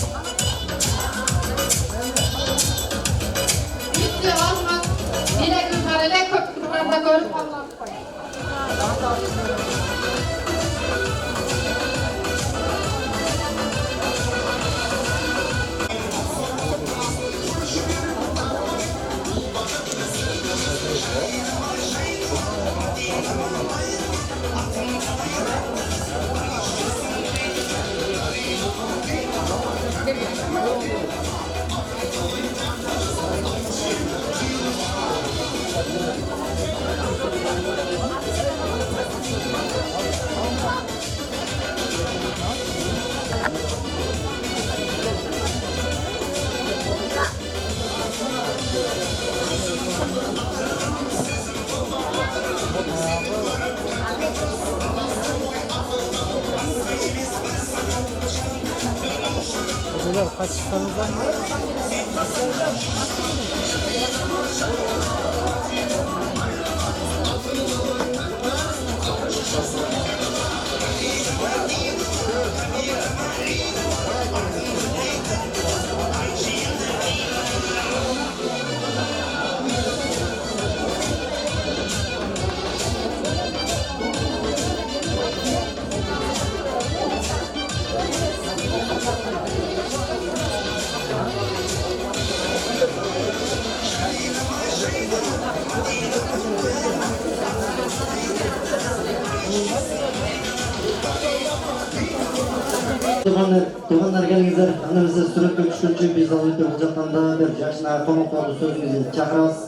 Тугандар келиңиздер, анда эмесе сүрөткө түшкүнчө биз ал өтө бул жактан да бир жашына конокторду сөзүбүздү чакырабыз.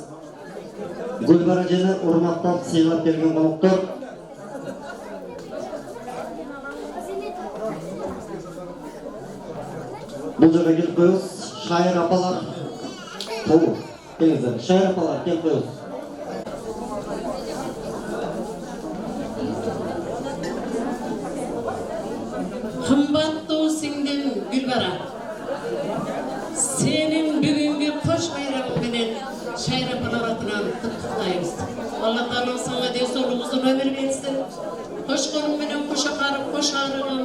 Гүлбара эжени урматтап сыйлап келген коноктор. Бул жерге келип коебуз. Шайыр апалар. Келиңиздер, шайыр апалар келип коебуз. Кымбаттуу сиңдим Гүлбара, сенин бүгүнкү кош байрамың менен шайыр апалар атынан куттуктайбыз. Алла Таала сага денсаулык узун өмүр берсин. Кошконуң менен кошо карып, кош арыгын.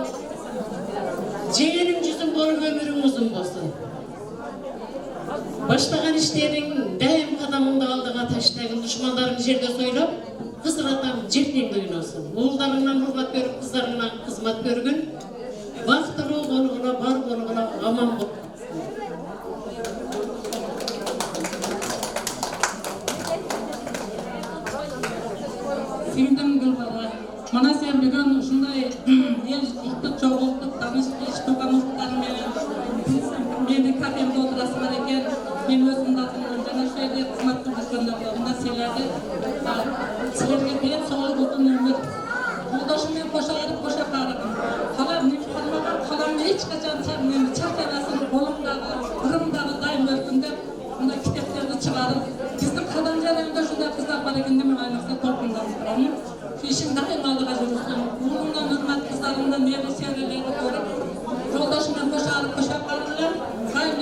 Жеңениң жүзүн көрүп өмүрүң узун болсун. Баштаган иштериң дайым кадамыңды алдыга таштагын, душмандарың жерде сойлоп, кызыр атам жертеңде ойносун. Уулдарыңнан урмат көрүп, кыздарыңнан кызмат көргүн. Бактылуу болгула, бар болгула, аман бол. Сиңдим Гүлбара, мана сен бүгүн ушундай эл ыктык чогултуп, тааныш иш туугандарың менен мени кафемде отурасыңар экен. Мен өзүмдүн атымдан жана ошол жерде кызмат көрсөткөндөр мына силерге денсаулык узун өмүр. Жолдошум менен кошо арып, кошо карыгым. Kalamı hiç kaçan çarkanasın, kolumdagı, ırımdagı dayım örsün dep, bunda kitaplarını çıkarıp, bizim kadamcalarında şunda kızlar var ekin demin aynısı toplumdan tuturamın. Şu işin dayım aldığa жүрürsün. Uğrundan hürmet kızlarından neyli çevreleri korup, yoldaşımdan koşarıp koşarlarlar, dayım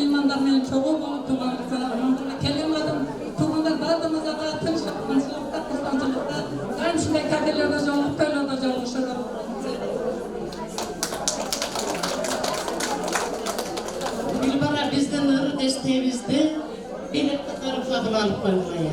çoğu bunu tuğanlarsa, kelime tuğanlar bazımıza da tınışlıkta, kıstancılıkta, hem şimdi kaderlerde canlık, böyle de canlışırlar. Gülbara bizden ırı desteğimizde bilet tutarıp kabul alıp koymaya.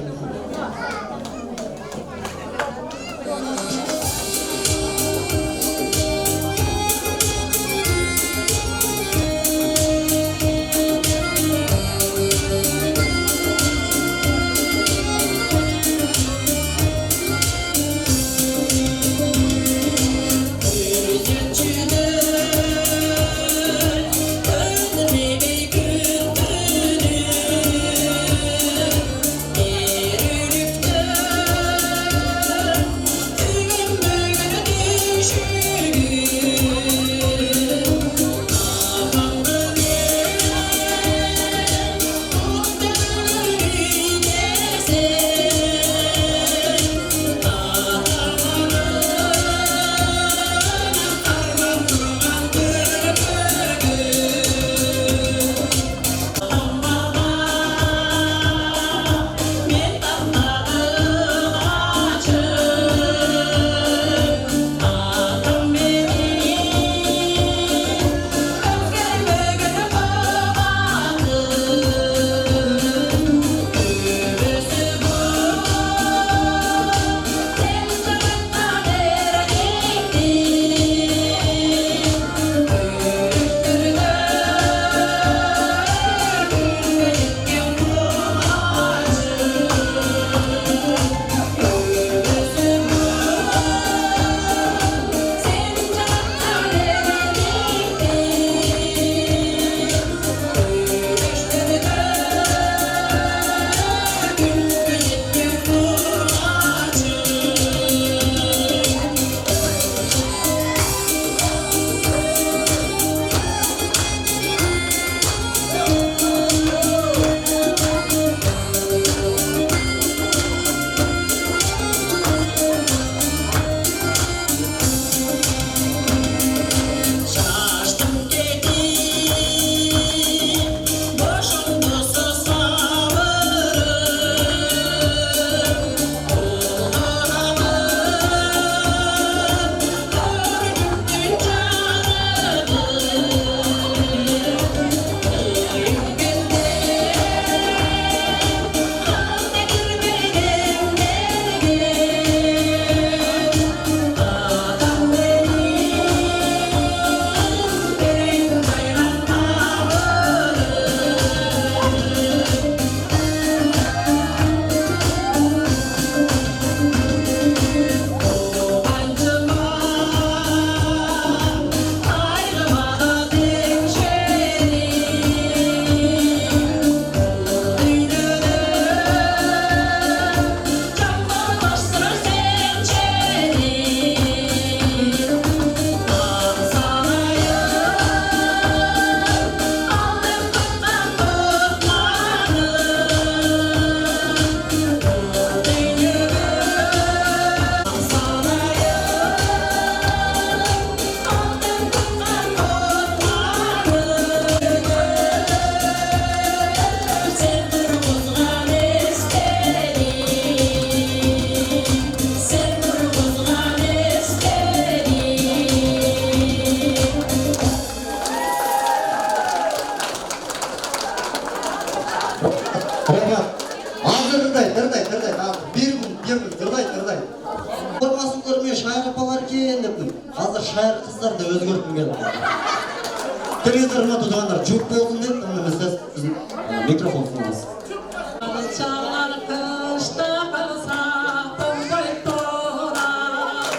Hazır şair kızlar da özgürtüm geldi. Televizoruma tutanlar çok bozdun deyip onu mesela mikrofon sunmaz. Çağlar kışta kalsa toplayıp dolar.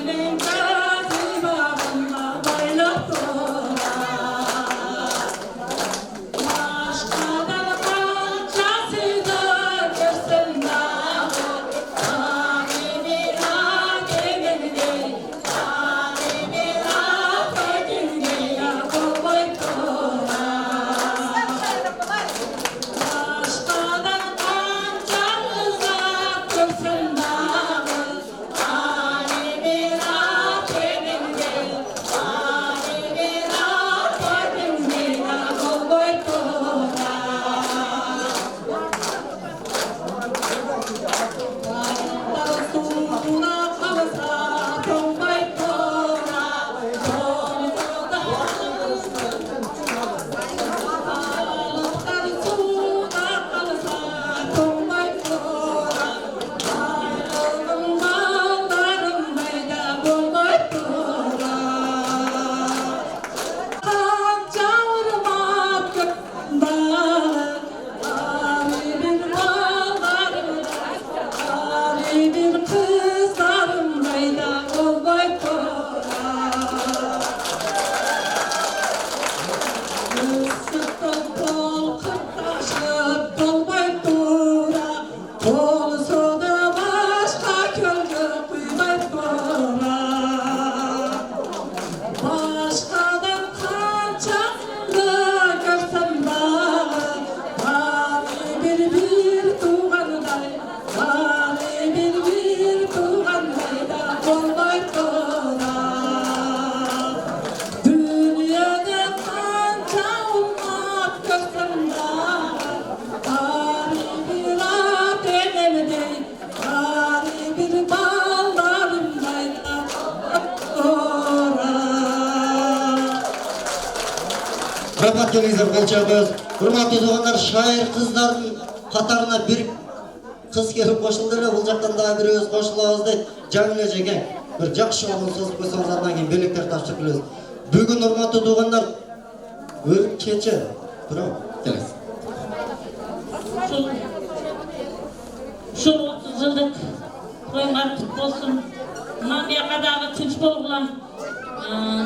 Benim gözüm babamla bayılıp dolar. Başkadan kalçası da görsün dağır. Alimin hakemini, alimin hakemini ya koyup dolar. Rahmat kelingizler, qol çağırıyoruz. Hurmatlı doğanlar, şair kızların katarına bir kız gelip koşuldu. Bu jaktan daha bir öz koşulabız deydi. Jamile Jegen. Bir jakşı olun sözüp koysanız andan keyin belekler tapşırılıyoruz. Bugün hurmatlı doğanlar bir keche. Bravo. Kelingiz. Şu 30 yıllık toylar kutlu olsun. Mamiyakadagı tinç bolgulan,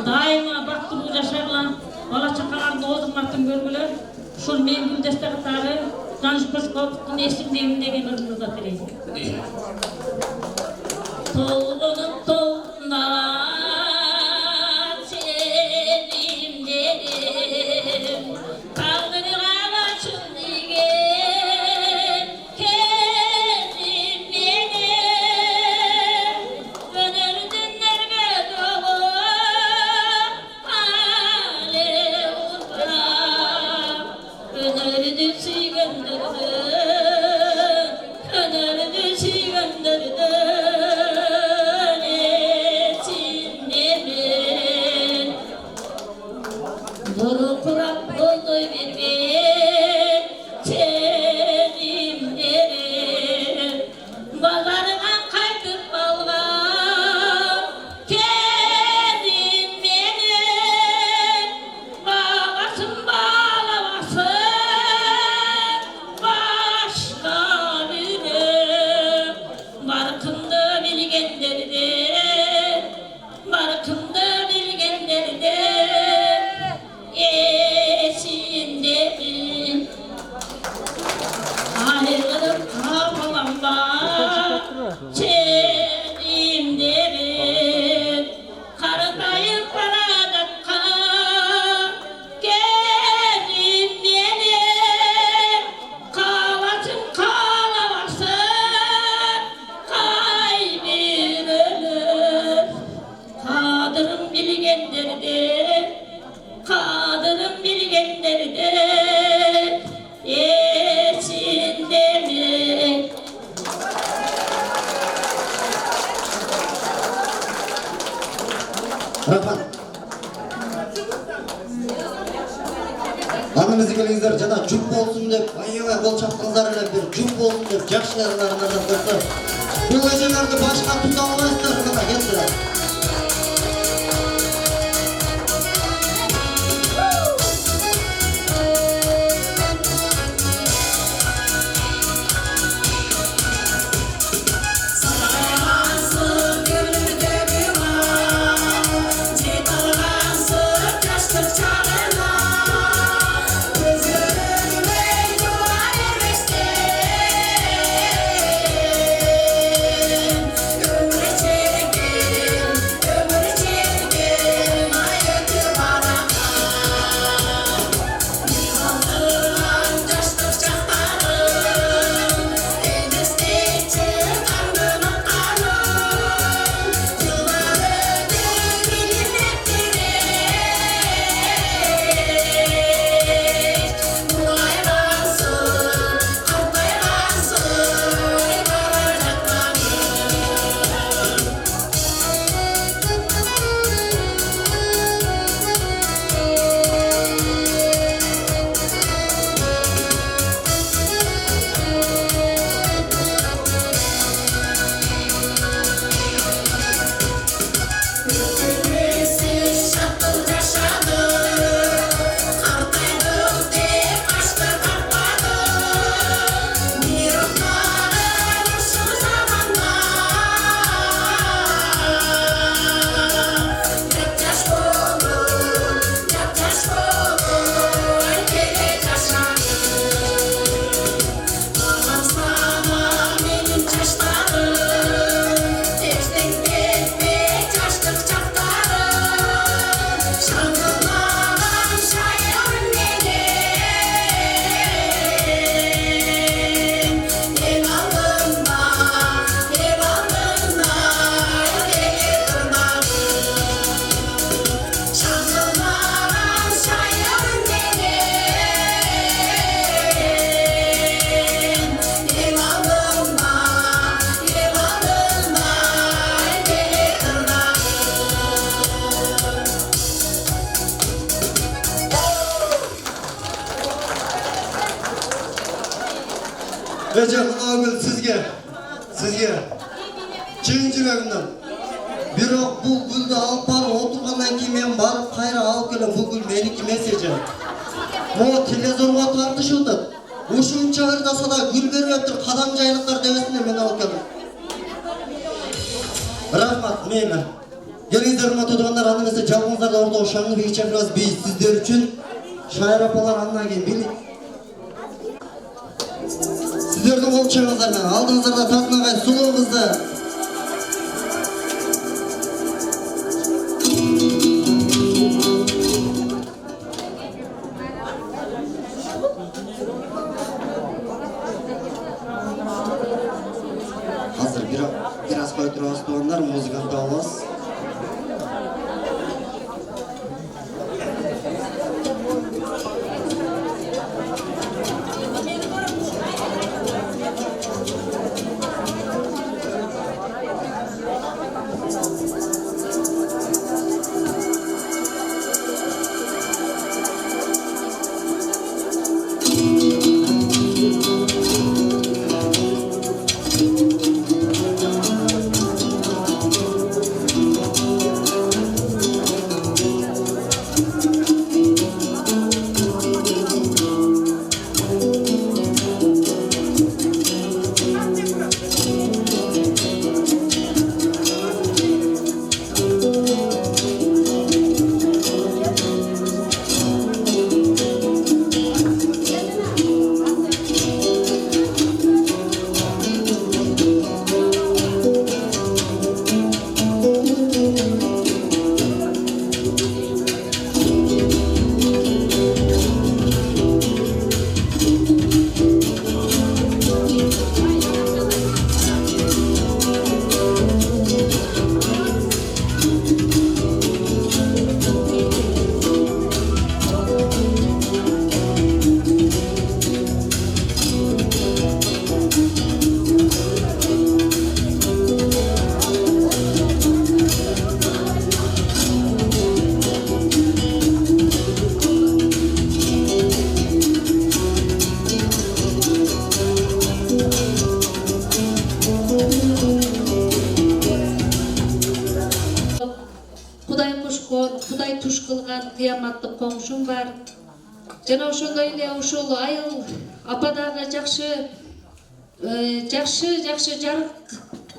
daima baktırıp yaşayılan, bala çakalarını oğuzmartın görgüler, şu men güldeste katarı, Tanış Koşkov'un eşliğinde degen ırmızda tileyim. Tolgunun toluna çelim derim, kaldırı ağaçın digen, kerim benim, önerdinlerge dolu, hale uğrak, önerdin sigendirdi, önerdin sigendirdi. Kadırım bilgenlerdi, içinde mi? Rahmat. Anınızı kelingizler, jana jup bolsun dep, ayıva kol çapkınızlar ile bir jup bolsun dep, jakşı yazılarınlardan dursa. Bu gecelerdi başka tuta olmaysızlar, kana geldiler. Gözlerime dua vermiştim. Эже Кунагүл sizge чын жүрегімнен. Бирок бул гүлдү алып барып отургандан кийин мен барып кайра алып келем. Бул гүл меники эмес эже. Могу телевизорго тартышып атат. Ушунча ырдаса да гүл берип атыр, кадам жайлыктар дебесине мен алып келдим. Рахмат, мейли. Келиңиздер, урматтуу туугандар, аны эмесе жалпыңыздарда ордого шаңды бийик чакырабыз. Биз сиздер үчүн Шайыр апалар андан кийин билик. Сиздердин кол чабыңыздар менен алдыңыздарда татынагай сулуу кызды азыр бир аз кой турабыз туугандар, музыканы табабыз. Кудай туш кылган кыяматтык коңшум бар. Жана ошондой эле ушул айыл ападагы жакшы жарык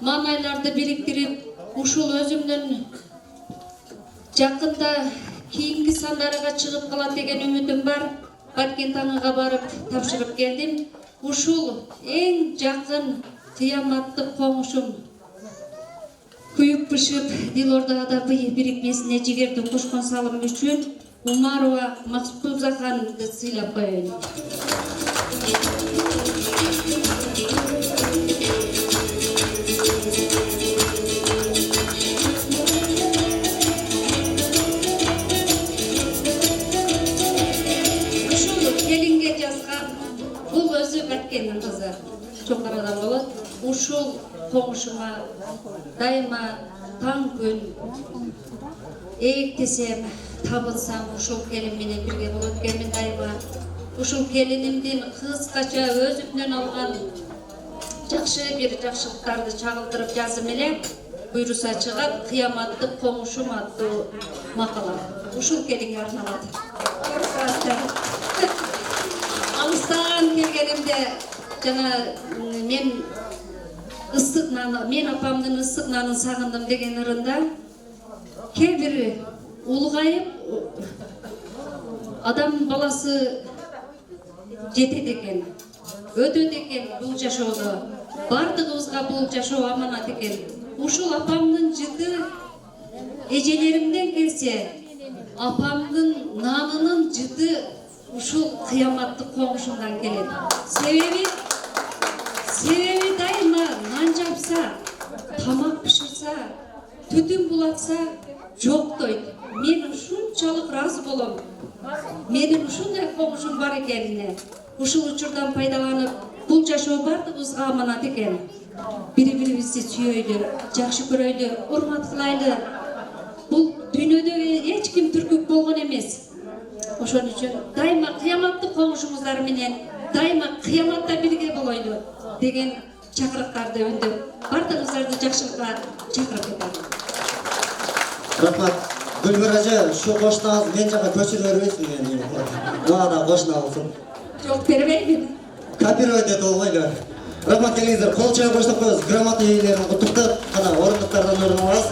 маанайларды бириктирип, ушул өзүмдүн жакында кийинки сандарга чыгып калат деген үмүтүм бар. Баткен таңыга барып тапшырып келдим. Ушул эң жакын кыяматтык коңшум күйүп пышып Дилордада бирикмесине жигерди кошкон салым үчүн Умарова Максутузаханды сыйлап коеюн. Ушул келинге жазган, бул өзү Баткендин кызы, чоңкарадан болот. Ушул коңшума дайыма таң күн ээктесем, табынсам ушул келин менен бирге болот экенмин дайыма. Ушул келинимдин кыскача өзүмдөн алган жакшы бир жакшылыктарды чагылдырып жазым эле буйруса чыгат кыяматтык коңшум аттуу макала. Ушул келинге арналат. Алыстан келгенимде жана мен ысык наны, мен апамдын ысык нанын сагындым деген ырында кээ бир улгайып адам баласы жетет экен, өтөт экен бул жашоодо. Бардыгыбызга бул жашоо аманат экен. Ушул апамдын жыты эжелеримден келсе, апамдын нанынын жыты ушул кыяматтык коңшумдан келет. Себеби дайыма нан жапса, тамак пышырса, түтүн булатса жоктойт. Мен ушунчалык ыраазы болом. Менин ушундай коңшум бар экенине. Ушул учурдан пайдаланып, бул жашоо бардыгыбызга аманат экен. Бири-бирибизди сүйөйлү, жакшы көрөйлү, урмат кылайлы. Бул дүйнөдө эч ким түркүк болгон эмес. Ошон үчүн дайыма кыяматтык коңшуңуздар менен дайыма кыяматта бирге бололу. койду деген чакырыктарды өндүп бардыгыңыздарды жакшылыкка чакырып кетем. Рахмат. Гүлбір ажа, şu qo'shnimiz men жаққа көшіріп бербейсің мені. Мына да qo'shni алсын. Жоқ, бербеймін. Копировать етіп olmaydı. Рахмат, келіңіздер. Қол чая қойсақ қойыз. Грамота иелерін құттықтап, қана орындықтардан орын аласыз.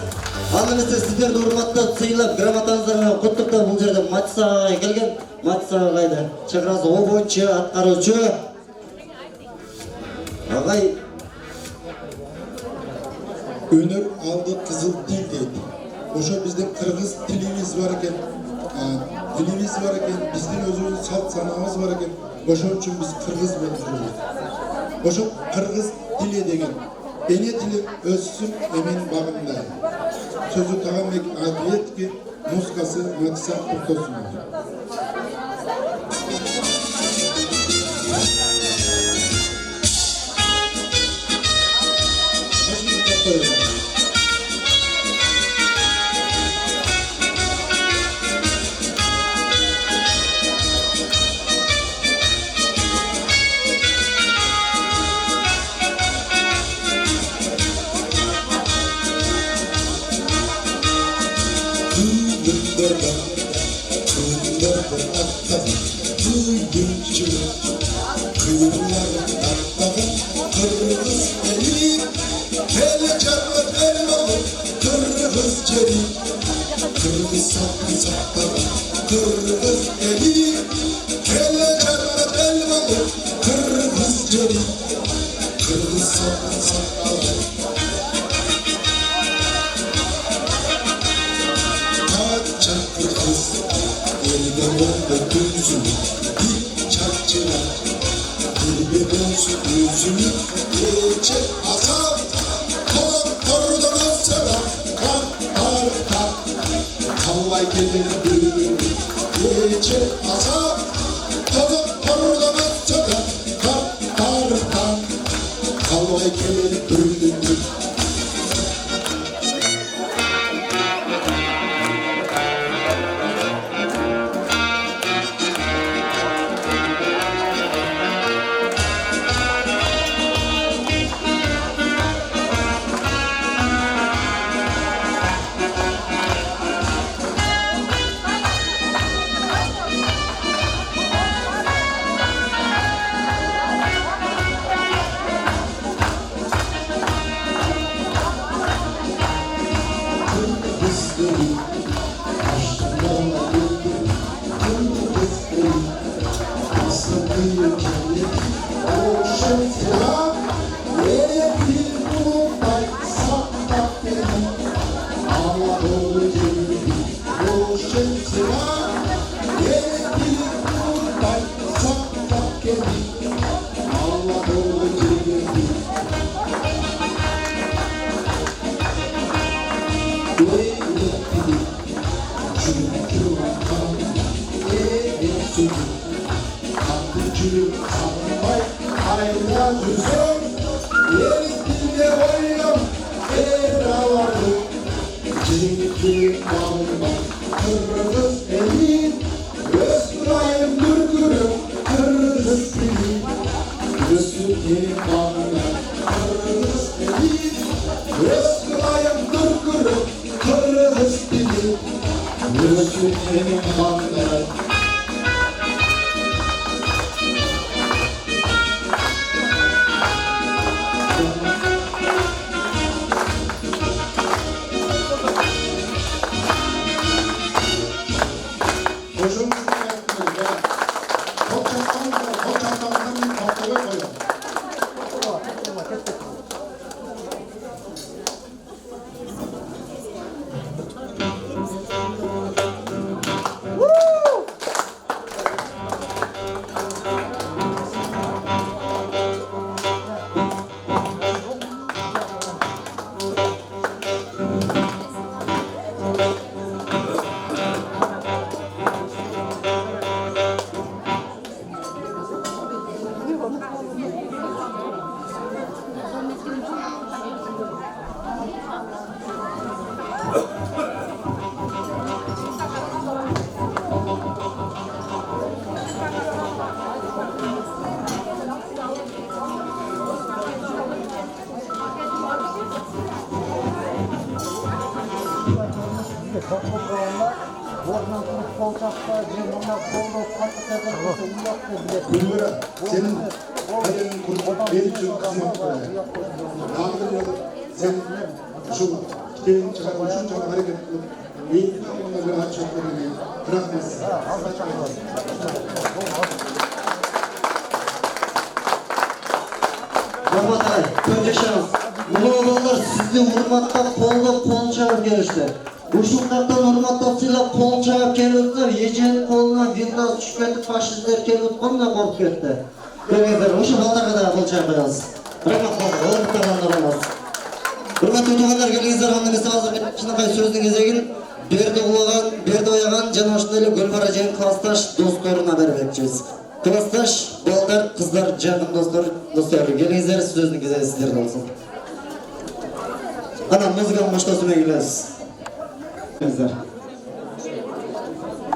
Аныңызды сіздерді урматтап, сыйлап, грамотаңыздармен құттықтап, бұл жерде Матис ағай келген. Матис ағайды шақырасыз. Обойчы, атқарушы. Ағай. Өнер алды қызыл тіл дейді. Ошо біздің қырғыз тіліміз бар екен, тіліміз бар екен, біздің өзіміз салт санамыз бар екен. Ошо үшін біз қырғыз болып жүрміз. Ошо қырғыз тілі деген. Эне тілі өссүн эмен бағындай. Сөзі тағамек адиетке, музыкасы Матиса Тоқтосун. Gülbara, senin hayalini kurup benim için kızım Nağdır sen şu kitlenin çıkarma, şu çabuk hareket edip benim tamamına bir ağaç çöplerini bırakmazsın. Rahmat ağay, önce şans. Ulu olanlar sizni hurmatlab, qo'llab chaqib kelishdi. Ушундактан урматтап сыйлап кол чаап келип, эженин колуна вирус түшүп кетип, фашисттер келип аткандай болуп кетти. Келиңиздер, ошо балдарга да кол чаап коебуз. Рахмат болду, орнуктаганда болмос. Урматтуу туугандар, келиңиздер, анда эмес азыр кичинекей сөздүн кезегин Берди ояган жана ошондой эле Гүлбара эженин классташ досторуна бербекчибиз. Классташ балдар, кыздар, жакын достор, келиңиздер, сөздүн кезеги сиздерде болсун. Ana muzikani boshlashga kelasiz.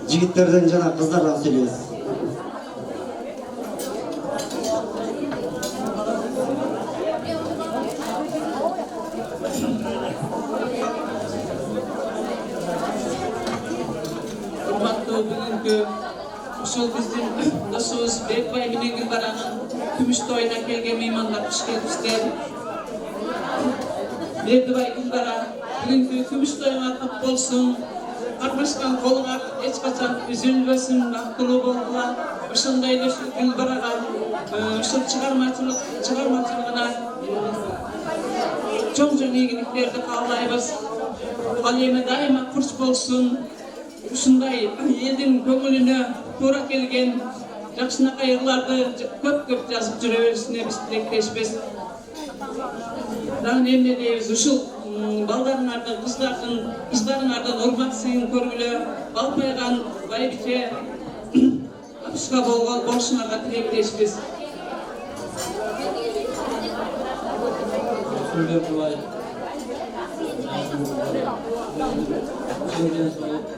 Yigitlardan jana qizlardan söyleyesiz. Hurmatlı bugünkü uşul bizdin dostumuz Bekbay Mine Gülbara'nın Kümüş toyuna kelgen meymanlar hoş gelipsizler. Bekbay Gülbara bugünkü Kümüş toyuna tap bolsun. Armaşkan koluna hiç kaçan üzülmesin, akıllı boldular. Ошондой şu Gülbara'ga uşul çıkarmacılığına çok iyiliklerdi kağlayımız. Halime daima kurs bolsun. Ушундай элдин көңүлүнө туура келген жакшынакай ырларды көп жазып жүрө беришине биз тилектешпиз. Дагы эмне дейбиз, ушул балдарыңардын, кыздарыңардын урмат сыйын көргүлө, балпайган байбиче апышка болушуңарга тилектешпиз.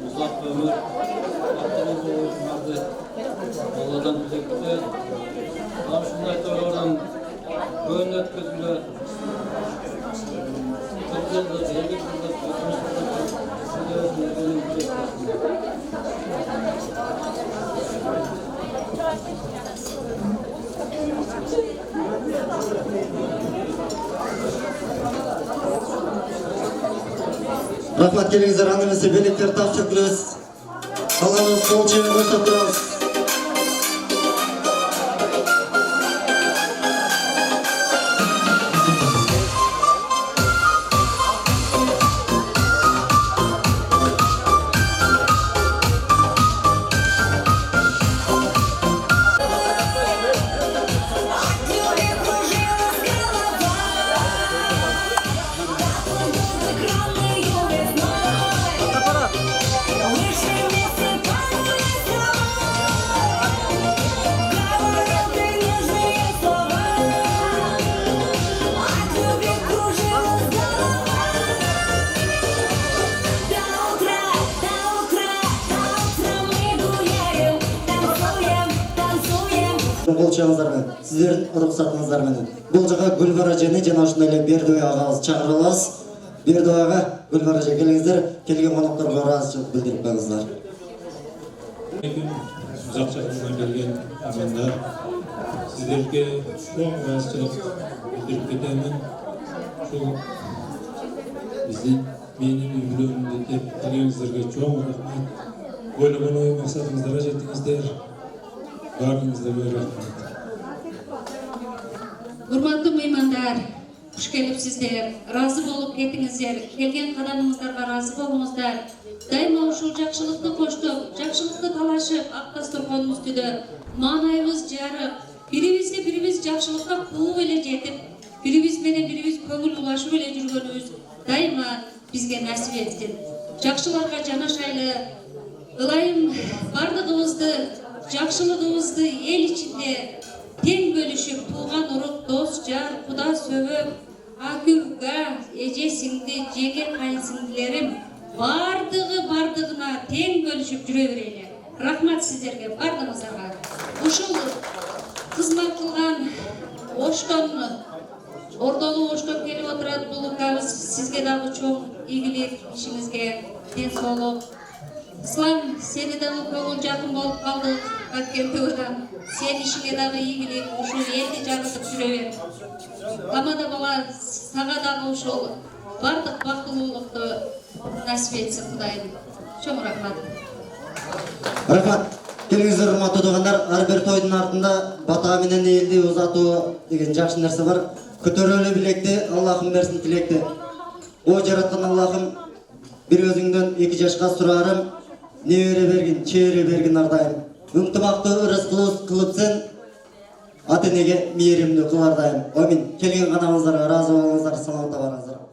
Uzak ömür, akıllı oluşmadı. Allah'tan teşekkürler. Tam şunday oradan gönül ötküzüler. Çok güzel de sevdik Rahmat kelingizler, annemizde belekler tavsiyetleriz. Allah'ın sol çevini boşaltırız. Болчаңыздар менен, сиздердин уруксатыңыздар менен. Бул жака Гүлбара эжени жана ошондой эле Бердибай агабызды чакырып алабыз. Бердибай ага, Гүлбара эже келиңиздер, келген конокторго ыраазычылык билдирип коюңуздар. Uzak çakımdan gelgen amanlar, sizlerge çok rahatsızlık bildirip gidelim. Şu bizim benim ülümde tepkilerimizlerge çok rahmet. Böyle bunu maksadımızlara jettinizler. Bardığınızda böyle rahmet. Урматтуу меймандар, куш келипсиздер, ыраазы болуп кетиңиздер, келген кадамыңыздарга ыраазы болуңуздар. Дайыма ушул жакшылыкты коштоп, жакшылыкты талашып, ак дасторконун үстүдө маанайыбыз жарык, бирибизге бирибиз жакшылыкка кууп эле жетип, бирибиз менен бирибиз көңүл улашып эле жүргөнүбүз дайыма бизге насип этсин. Жакшыларга жанашайлы, ылайым бардыгыбызды, жакшылыгыбызды эл ичинде тең бөлүшүп, тууган урук, дос, жар, куда сөөп, акүгга, эже сиңди, жеге кайынсиңдилерим бардыгына тең бөлүшүп жүрө берели. Рахмат сиздерге, бардыгыңыздарга. Ушул кызмат кылган Оштон, Ордолуу Оштон келип отурат бул укабыз, сизге дагы чоң ийгилик, ишиңизге ден соолук Ислам, сені дагы көңүл жакын болуп калдык. Аккентөгүнө сен ишиңе дагы ийгилик, ушул элди жарытып жүрө бер. Камада бала сага дагы ушул бардык бактылуулукту насип этсин Кудайым. Чоң рахмат. Рахмат. Келиңиздер урматтуу туугандар, ар бир тойдун артында бата менен элди узатуу деген жакшы нерсе бар. Көтөрөлө билекти, Аллахым берсин тилекти. О жараткан Аллахым, бир өзүңдөн 2 жашка сурарым, небере бергин, чебере бергин ардайым. Ынтымактуу рызкылуу кылыпсың, ата энеге мээримдүү кылардайым. Амин. Келген канаңыздарга ыраазы болуңуздар, саламатта барыңыздар.